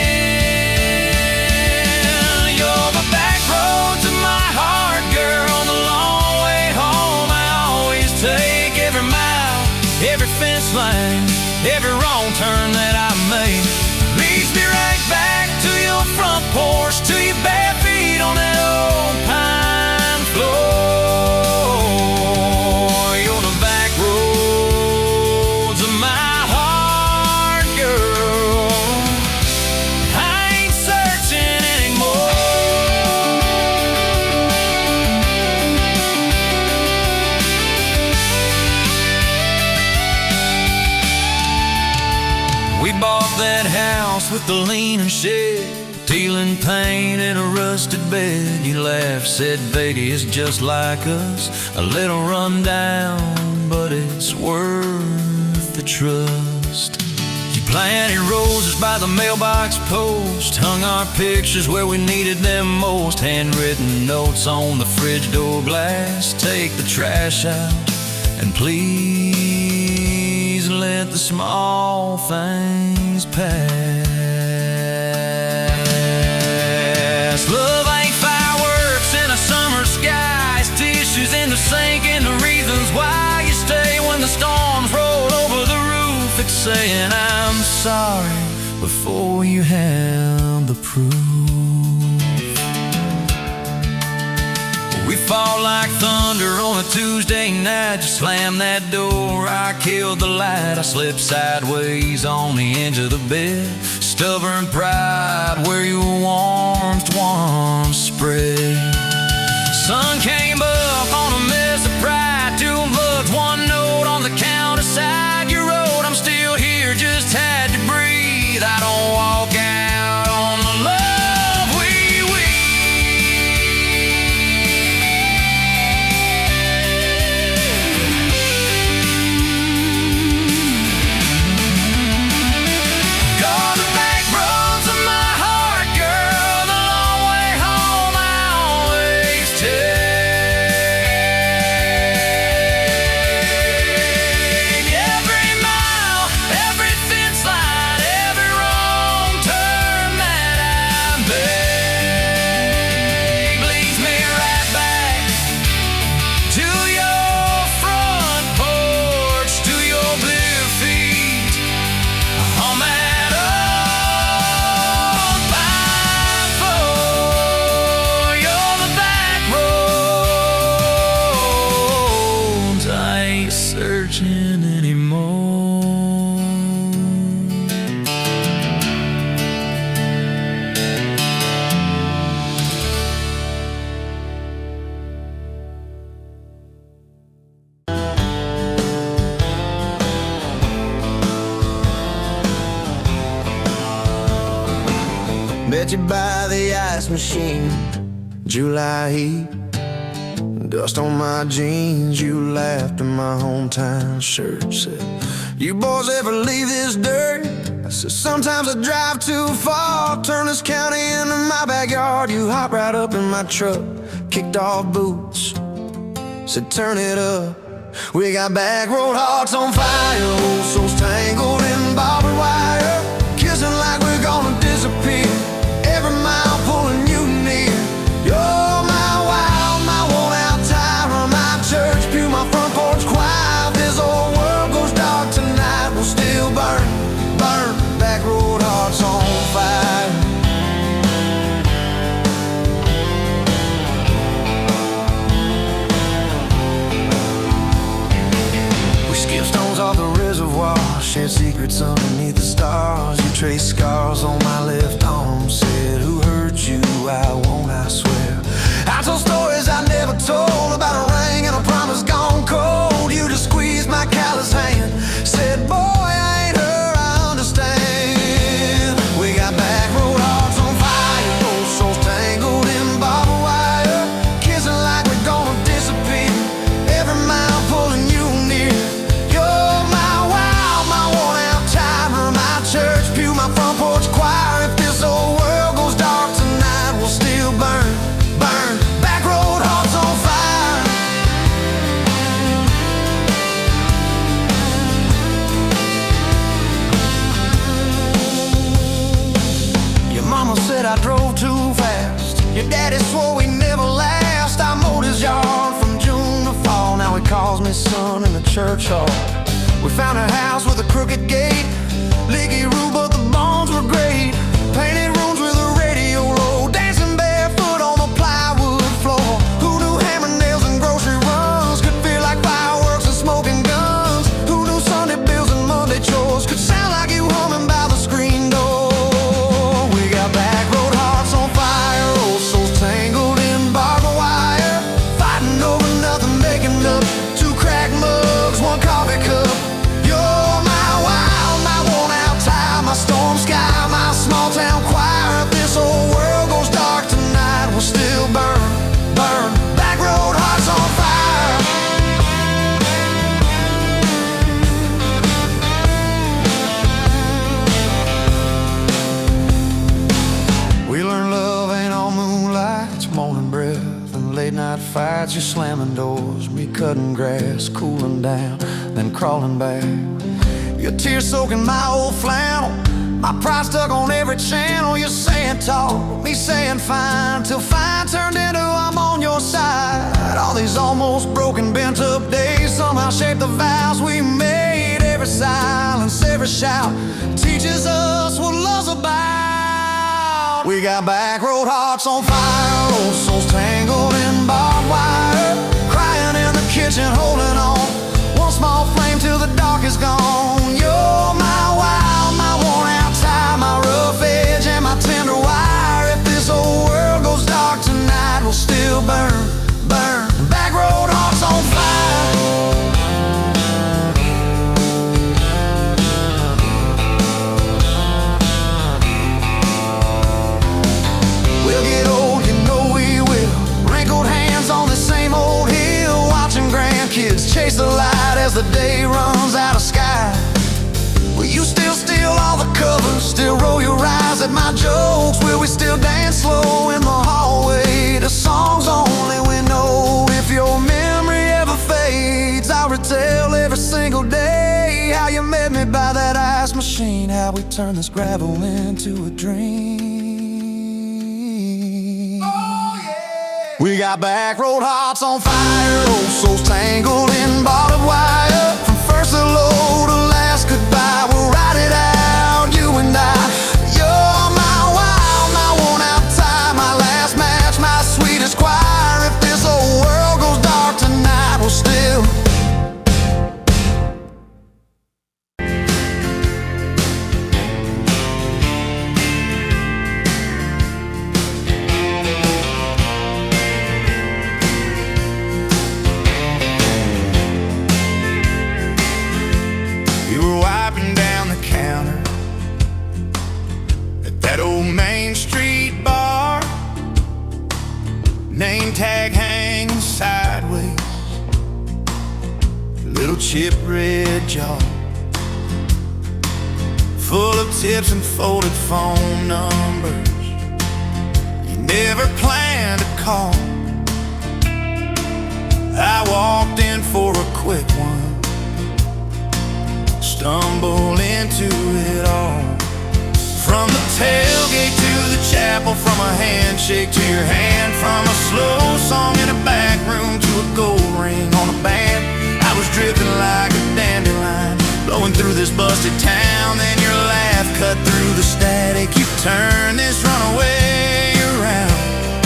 You're the back roads of my heart, girl, the long way home. I always take every mile, every fence line, every wrong turn that I made. Leads me right back to your front porch, to your bare feet on that old pine floor. You're the back roads of my heart, girl. I ain't searching anymore. We bought that house with the leaning shed, peeling paint in a rusted bed. You laughed, said Vegas is just like us, a little run down, but it's worth the trust. You planted roses by the mailbox post, hung our pictures where we needed them most. Handwritten notes on the fridge door glass, take the trash out and please let the small things pass. Love ain't fireworks in a summer sky, it's tissues in the sink and the reasons why you stay when the storms roll over the roof. It's saying I'm sorry before you have the proof. We fall like thunder on a Tuesday night. You slam that door, I killed the light. I slipped sideways on the edge of the bed. Stubborn pride where your warmth once spread. Sun came up on a mess of pride. 2 bucks, 1 note on the counter side. You wrote, I'm still here, just had to breathe. I don't walk out on the love we searching anymore. Met you by the ice machine, July heat, dust on my jeans. You laughed in my hometown shirt. Said, you boys ever leave this dirt? I said, sometimes I drive too far. Turn this county into my backyard. You hopped right up in my truck, kicked off boots, said turn it up. We got back road hearts on fire, old souls tangled in barbed wire, kissing like we're gonna disappear. Every mile pulling you near. You're my wild, my worn out tyrant, my church pew, my front porch choir. If this old world goes dark tonight, we'll still burn, burn. Back road hearts on fire. We skip stones off the reservoir, shared secrets underneath the stars. You traced scars on my left arm, said who hurt you, I won't, I swear. I told stories I never told, about a ring and a promise gone cold. You just squeezed my callous hand, said boy, I ain't her, I understand. We got back road hearts on fire, old souls tangled in barbed wire, kissing like we're gonna disappear. Every mile pulling you near. You're my wild, my worn out tyrant, my church pew, my front porch choir. If this old world goes dark tonight, we'll still burn, burn. Back road hearts on fire. Your mama said I drove too fast. Your daddy swore we never last. I mowed his yard from June to fall. Now he calls me son in the church hall. We found a house with a crooked gate, leaky roof, but the bones were great. Painted rooms with a radio low, dancing barefoot on the plywood floor. Who knew hammer nails and grocery runs could feel like fireworks and smoking guns? Who knew Sunday bills and Monday chores could sound like you humming by the screen door? We got back road hearts on fire, old souls tangled in barbed wire, fighting over nothing, making up two cracked mugs, one coffee cup. You're my wild, my worn out tire, my storm sky, my small town choir. If this whole world goes dark tonight, we'll still burn, burn. Back road hearts on fire. We learned love ain't all moonlight, it's morning breath and late night fights. You're slamming doors, me cutting grass, cooling down, then crawling back. Your tears soaking my old flannel, my pride stuck on every channel. You're saying talk, me saying fine, till fine turned into I'm on your side. All these almost broken, bent up days somehow shaped the vows we made. Every silence, every shout teaches us what love's about. We got back road hearts on fire, old souls tangled in barbed wire, crying in the kitchen, holding on. One small flame till the dark is gone. You're my wild, my worn out tire, my rough edge and my tender wire. If this whole world goes dark tonight, we'll still burn, burn. Back road hearts on fire. We'll get old, you know we will. Wrinkled hands on the same old hill, watching grandkids chase the light as the day runs out of sky. Will you still steal all the covers, still roll your eyes at my jokes? Will we still dance slow in the hallway to songs only we know? If your memory ever fades, I'll retell every single day how you met me by that ice machine, how we turned this gravel into a dream. We got back road hearts on fire, old souls tangled in barbed wire. From first hello to last goodbye, we'll ride it out, you and I. You're my wild, my worn out tire, my last match, my sweetest choir. If this whole world goes dark tonight, we'll still chip red jaw, full of tips and folded phone numbers you never planned to call. I walked in for a quick one, stumbled into it all. From the tailgate to the chapel, from a handshake to your hand, from a slow song in a back room to a gold ring on a band. I was drifting like a dandelion, blowing through this busted town. Then your laugh cut through the static. You turned this runaway around.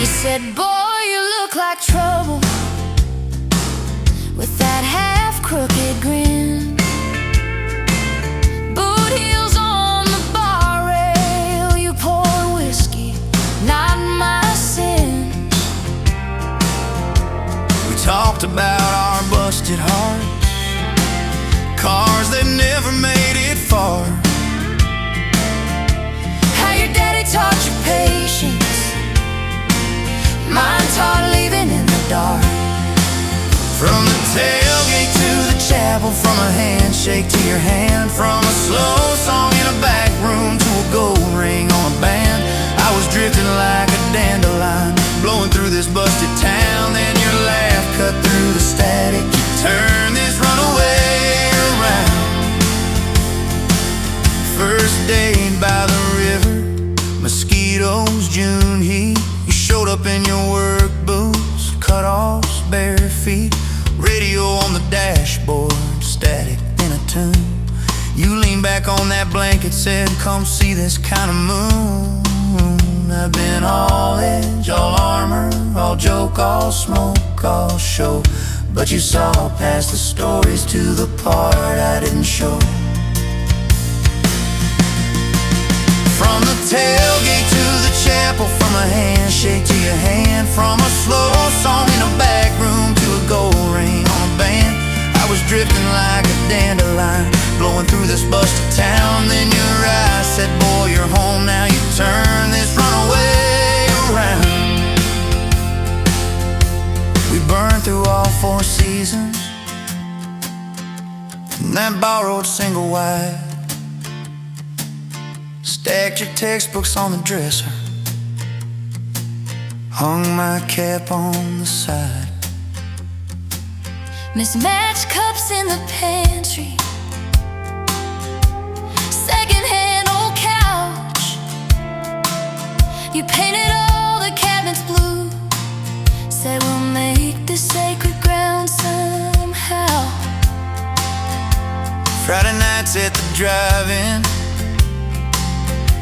You said, boy, you look like trouble, with that half-crooked grin, boot heels on the bar rail. You poured whiskey, not my sin. We talked about our busted hearts, cars that never made it far, How your daddy taught you patience, mine taught leaving in the dark. from the tailgate to the chapel, from a handshake to your hand, from a slow song in a back room to a gold ring on a band. I was drifting like a dandelion, blowing through this busted town. Then your laugh cut through the static. You turned this runaway around. First date by the river, mosquitoes, June heat. You showed up in your work boots, cut-offs, bare feet, radio on the dashboard, static in a tune. You leaned back on that blanket, said, come see this kind of moon. I've been all edge, all armor, all joke, all smoke, all show, but you saw past the stories to the part I didn't show. From the tailgate to the chapel, from a handshake to your hand, from a slow song in a back room to a gold ring on a band. I was drifting like a dandelion, blowing through this busted town. Then your eyes said, boy, you're home now. You turn this runaway around. We burned through all 4 seasons in that borrowed single wide. Stacked your textbooks on the dresser, hung my cap on the side. Mismatched cups in the pantry, secondhand old couch. You painted all the cabinets blue, said we'll make this sacred ground somehow. Friday nights at the drive-in,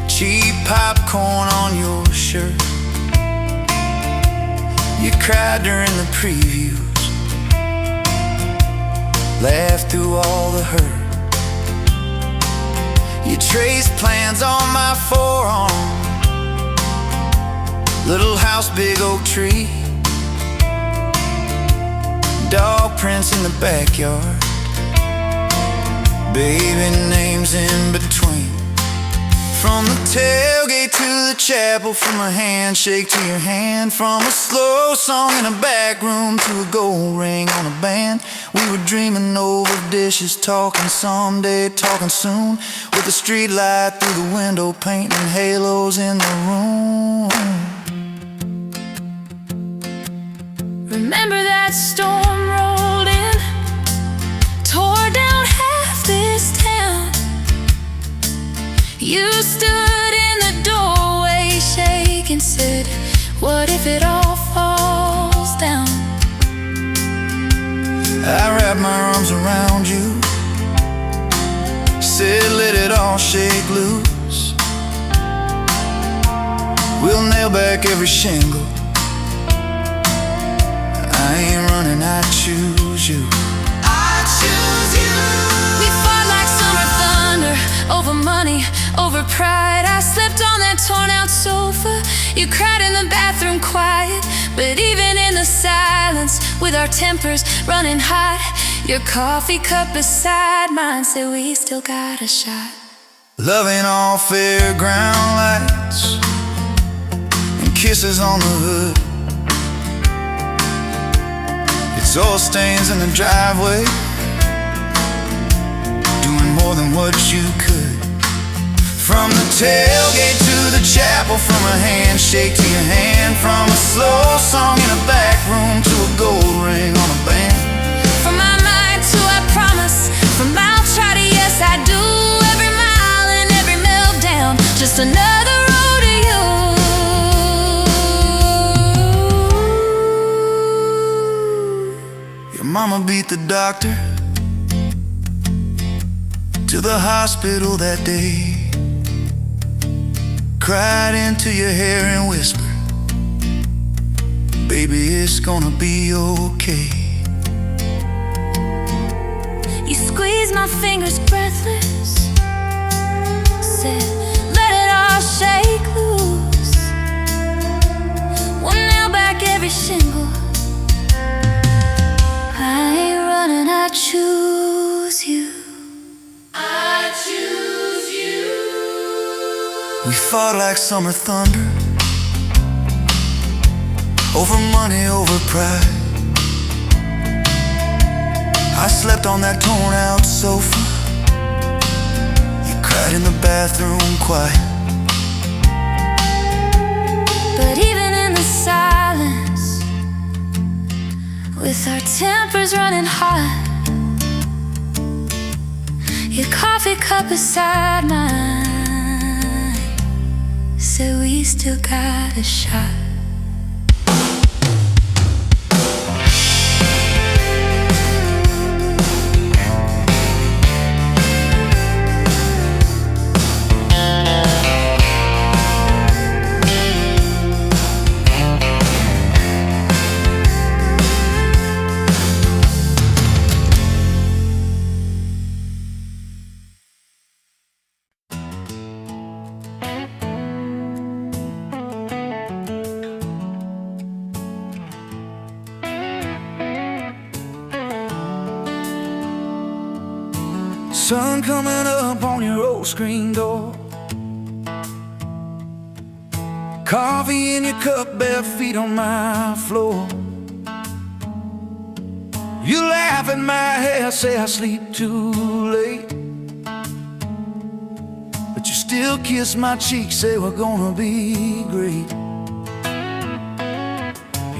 cheap popcorn on your shirt. You cried during the previews, laughed through all the hurt. You traced plans on my forearm, little house, big oak tree, dog prints in the backyard, baby names in between. From the tailgate to the chapel, from a handshake to your hand, from a slow song in a back room to a gold ring on a band. We were dreaming over dishes, talking someday, talking soon, with the street light through the window, painting halos in the room. Remember that storm rolled in, tore down half this town. You stood in the doorway, shaking, said, what if it all falls down? I wrapped my arms around you, said let it all shake loose. We'll nail back every shingle. I ain't running, I choose you. I choose you. We fought like summer thunder, over money, over pride. I slept on that torn out sofa, you cried in the bathroom quiet. But even in the silence, with our tempers running hot, your coffee cup beside mine said we still got a shot. Loving all fairground lights and kisses on the hood. It's Exhaust stains in the driveway, doing more than what you could. From the tailgate to the chapel, from a handshake to your hand, from a slow song in a back room to a gold ring on a band. From my mind to I promise, from I'll try to yes I do, every mile and every meltdown, just another road to you. Your mama beat the doctor to the hospital that day, cried into your hair and whispered, baby, it's gonna be okay. You squeezed my fingers breathless, said let it all shake loose. We'll nail back every shingle. I ain't running, I choose you. I choose you. We fought like summer thunder, over money, over pride. I slept on that torn out sofa, you cried in the bathroom quiet. But even in the silence, with our tempers running hot, your coffee cup beside mine said we still got a shot. Sun coming up on your old screen door, coffee in your cup, bare feet on my floor. You laugh at my hair, say I sleep too late, but you still kiss my cheek, say we're gonna be great.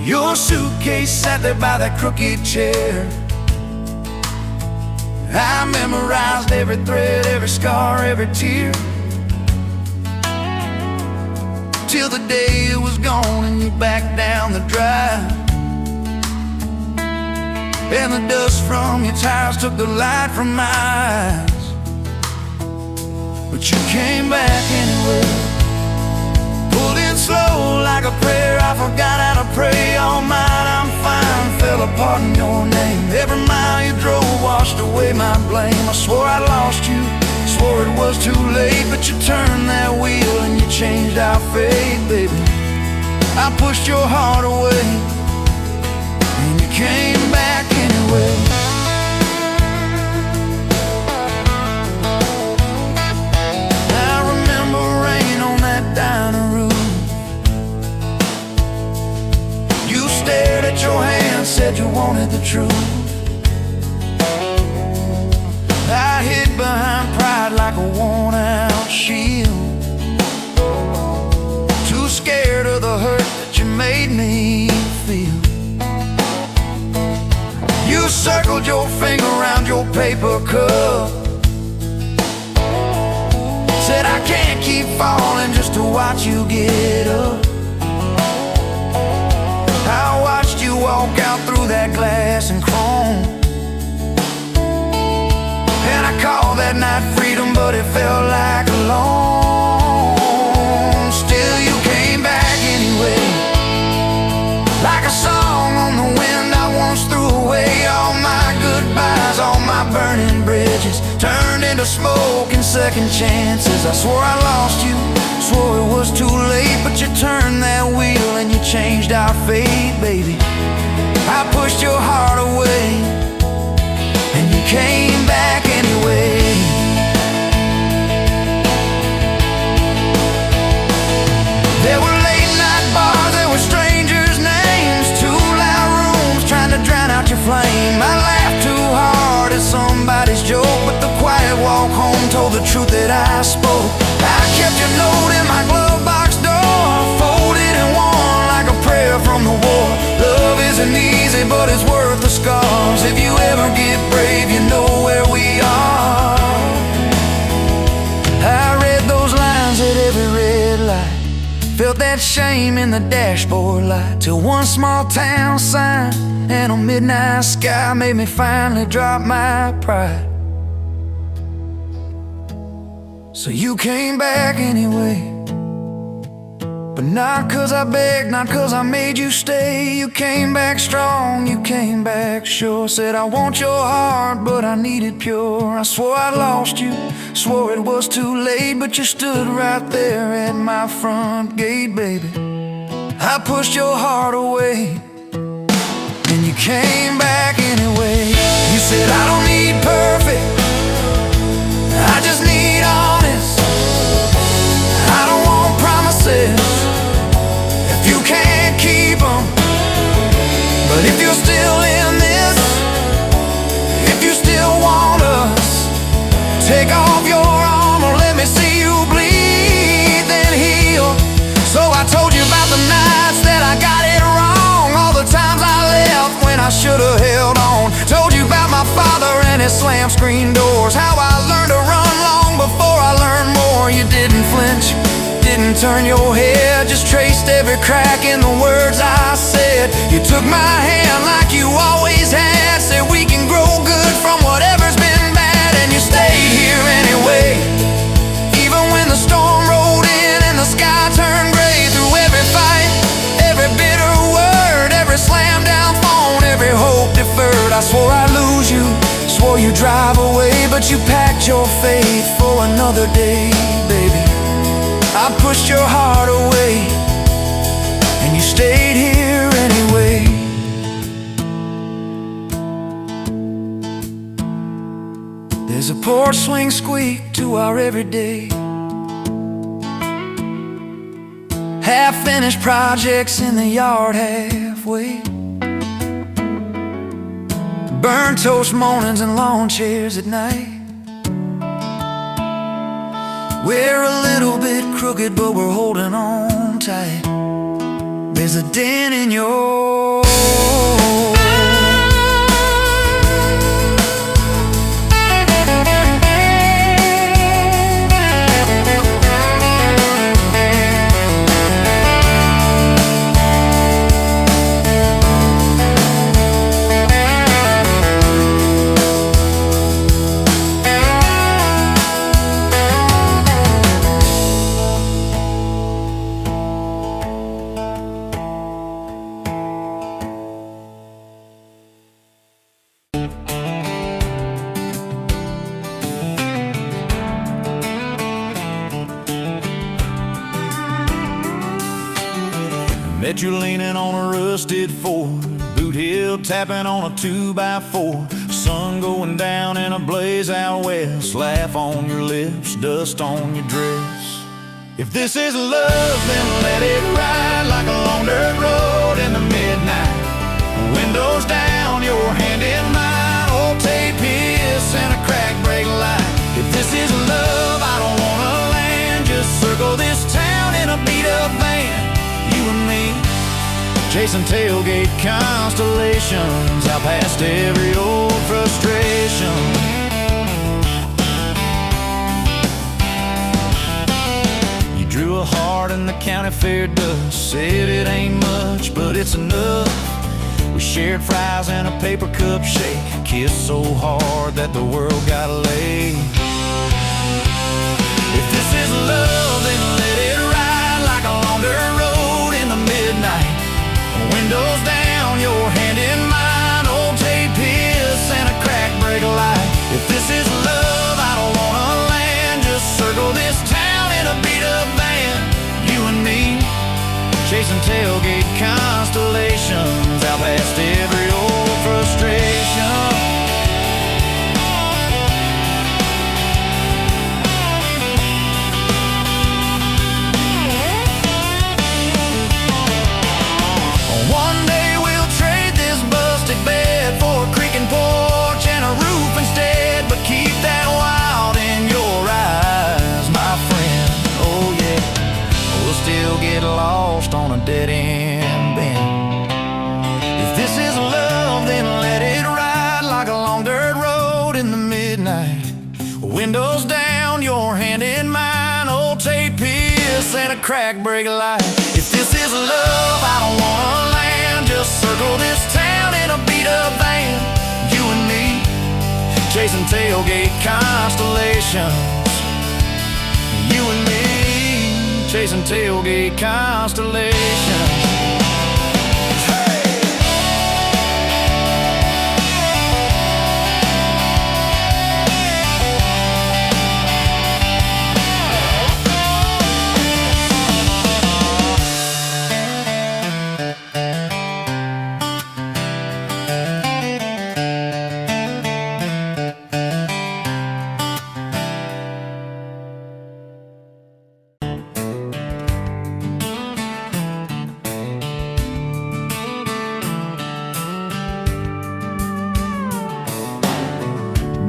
Your suitcase sat there by that crooked chair. I memorized every thread, every scar, every tear, till the day it was gone and you backed down the drive, and the dust from your tires took the light from my eyes. But you came back anyway, pulled in slow like a prayer. I forgot how to pray all night. I'm fine, fell apart in your name. Every mile you drove washed away my blame. I swore I lost you, swore it was too late, but you turned that wheel and you changed our fate, baby. I pushed your heart away and you came back anyway. I remember rain on that dining room. You stared at your hand, said you wanted the truth. I hid behind pride like a worn-out shield, too scared of the hurt that you made me feel. You circled your finger around your paper cup, said I can't keep falling just to watch you get up. I watched you walk out through that glass and chrome, and I called that night freedom, but it felt like alone. Still you came back anyway, like a song on the wind. I once threw away all my goodbyes, all my burning bridges turned into smoke and second chances. I swore I lost you, swore it was too late, but you turned that wheel and you changed our fate, baby. I pushed your heart away and you came back anyway. There were late night bars, there were strangers' names, too loud rooms trying to drown out your but it's worth the scars. If you ever get brave, you know where we are. I read those lines at every red light, felt that shame in the dashboard light, till one small town sign and a midnight sky made me finally drop my pride. So you came back anyway, but not 'cause I begged, not 'cause I made you stay. You came back strong, you came back sure. Said I want your heart, but I need it pure. I swore I lost you, swore it was too late, but you stood right there at my front gate, baby. I pushed your heart away, and you came back anyway. You said I don't need perfect, I just need honest. I don't want promises if you can't keep them. But if you're still in this, if you still want us, take off your armor, let me see you bleed, then heal. So I told you about the nights that I got it wrong, all the times I left when I should've held on. Told you about my father and his slam screen doors, how I learned to run long before I learned more. You didn't flinch, didn't turn your head, just traced every crack in the words I said. You took my hand like you always had, said we can grow good from whatever's been bad, and you stayed here anyway. Even when the storm rolled in and the sky turned gray, through every fight, every bitter word, every slam down phone, every hope deferred. I swore I'd lose you, swore you'd drive away, but you packed your faith for another day, baby. I pushed your heart away, and you stayed here anyway. There's a porch swing squeak to our everyday, half-finished projects in the yard halfway, burnt toast mornings and lawn chairs at night. We're a little bit crooked, but we're holding on tight. There's a dent in your met you leaning on a rusted Ford, boot heel tapping on a 2x4. Sun going down in a blaze out west, laugh on your lips, dust on your dress. If this is love, then let it ride like a long dirt road in the midnight. Windows down, your hand in mine, old tape hiss and a crack brake light. If this is love, I don't wanna land, just circle this town in a beat up van. You and me, chasing tailgate constellations, out past every old frustration. You drew a heart in the county fair dust, said it ain't much, but it's enough. We shared fries and a paper cup shake, kissed so hard that the world got laid. If this is love, then let it ride like a long dirt road in the midnight. Windows down, your hand in mine, old tape hiss and a crack brake light. If this is love, I don't wanna land, just circle this town in a beat up van. You and me, chasing tailgate constellations, out past every old frustration. One day we'll trade this busted bed for a creaking porch and a roof instead, but keep that wild in your eyes, my friend. Oh yeah, we'll still get lost on a dead end bend. If this is love, crack brake light. If this is love, I don't wanna land. Just circle this town in a beat-up van. You and me, chasing tailgate constellations. You and me, chasing tailgate constellations.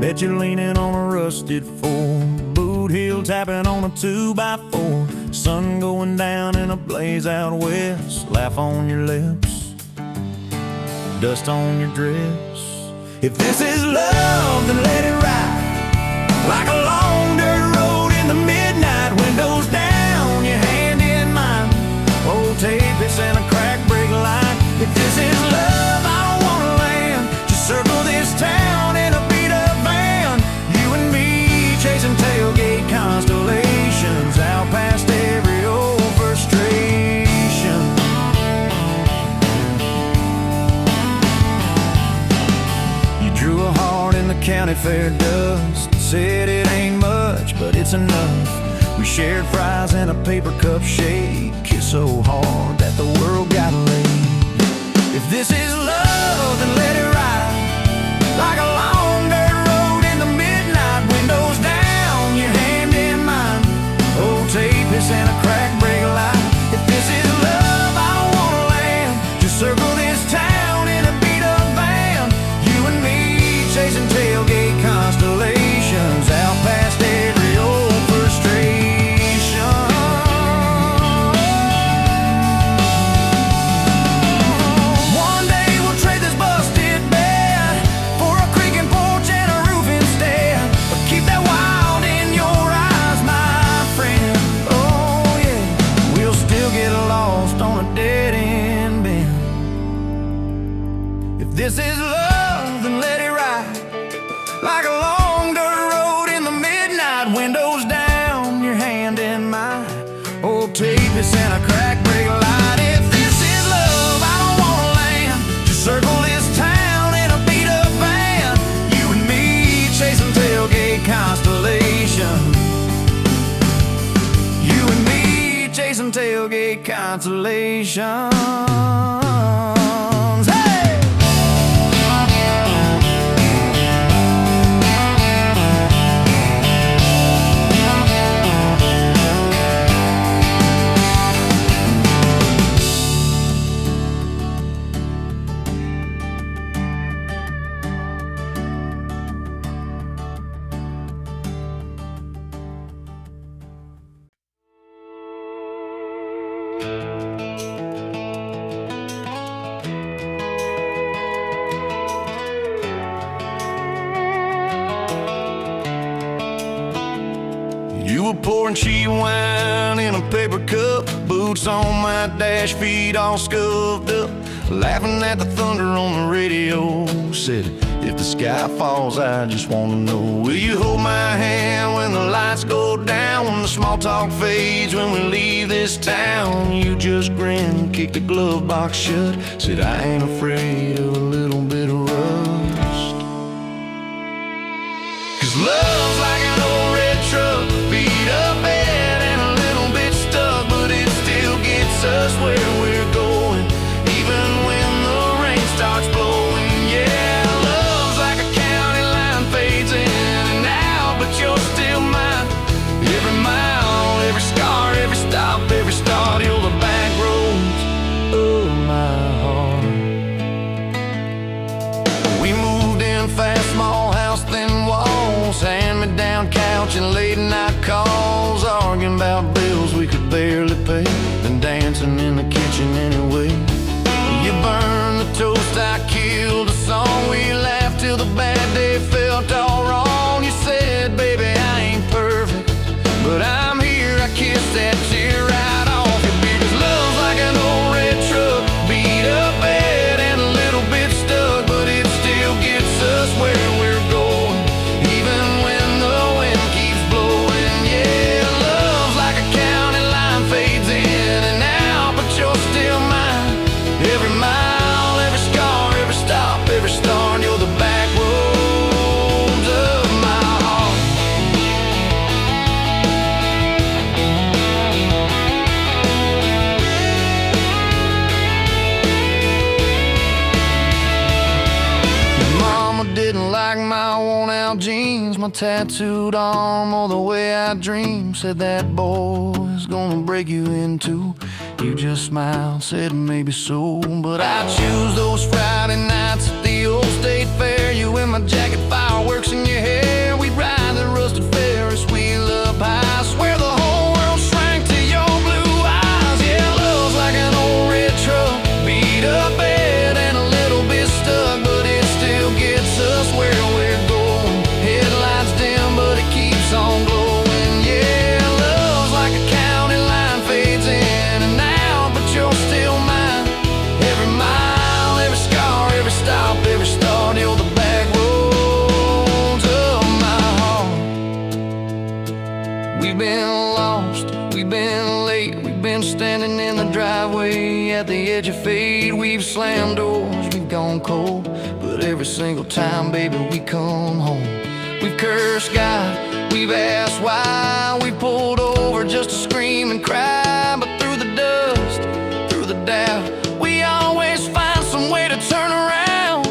Bet you're leaning on a rusted Ford, boot heel tapping on a 2x4. Sun going down in a blaze out west. Laugh on your lips, dust on your dress. If this is love, then let it ride like a long dirt road in the midnight. Windows down, your hand in mine. Old tape, it's in a crack brake light. If this is love, I don't wanna land. Just circle this town in a beat-up van. You and me, chasing tailgate constellations, out past every old frustration. You drew a heart in the county fair dust, said it ain't much, but it's enough. We shared fries in a paper cup shake, kissed so hard that the world got laid. If this is love, then let it ride like a long dirt road in the midnight. Windows down, your hand in mine. Old tape, it's in a crack brake light. If this is love, I don't wanna land. Just circle this town in a beat-up van. You and me, chasing tailgate constellations, out past every old frustration. One day we'll trade this busted bed for a creaking porch and a roof instead. But keep that wild in your eyes, my friend. Oh yeah, we'll still get lost on a dead-end bend. If this is love, then let it ride like a long dirt road in the midnight. Windows down, your hand in mine. Old tape, it's in a crack brake light. If this is love, I don't wanna land. Just circle this town in a beat-up van. You and me, chasing tailgate constellation. You and me, chasing tailgate constellations. Hey! You were pouring cheap wine in a paper cup, boots on my dash, feet all scuffed up, laughing at the thunder on the radio. Said, if the sky falls, I just wanna know, will you hold my hand when the lights go down, when the small talk fades, when we leave this town? You just grinned, kicked the glove box shut, said, I ain't afraid of a little bit of rust. 'Cause love's like an old red truck, beat up bed and a little bit stuck, but it still gets us where we're going, even when the rain starts blowing. Yeah, love's like a county line, fades in and out, but you're still mine. Every mile, every scar, every stop, every start, you're the back roads of my heart. We moved in fast, small house, thin walls, and my worn out jeans, my tattooed arm, or the way I dream. Said that boy's gonna break you in two. You just smiled, said maybe so. But I choose those Friday nights at the old state fair. You in my jacket, fireworks in your hair. We'd ride the rusted Ferris wheel up high. Swear the whole world shrank to your blue eyes. Yeah, love's like an old red truck, beat up bed and a little bit stuck, but it still gets us where we're going. Headlights dim, but it keeps on glowing. Yeah, love's like a county line, fades in and out, but you're still mine. Every mile, every scar, every stop, every start, you're the back roads of my heart. We've been lost, we've been late, we've been standing in the driveway at the edge of fate. We've slammed doors, we've gone cold, but every single time, baby, we come home. We've cursed God, we've asked why, we pulled over just to scream and cry. But through the dust, through the doubt, we always find some way to turn around.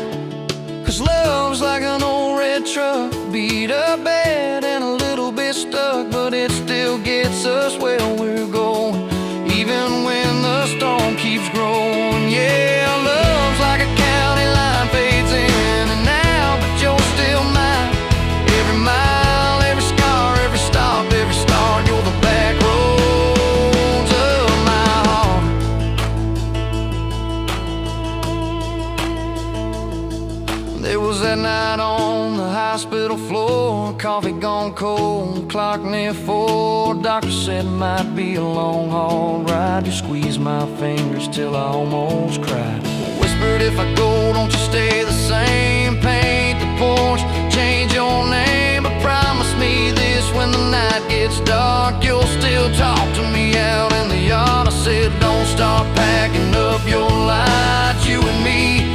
'Cause love's like an old red truck, beat up bad and a little bit stuck, but it still gets us where we're going, even when the storm keeps growing. Yeah, love's like a county line, fades in and out, but you're still mine. Every mile, every scar, every stop, every start, you're the back roads of my heart. There was that night on the hospital floor, coffee gone cold, clock near 4. Doctor said it might be a long haul ride. You squeezed my fingers till I almost cried. Whispered, if I go, don't you stay the same. Paint the porch, change your name, but promise me this, when the night gets dark, you'll still talk to me out in the yard. I said, don't start packing up your lights, you and me,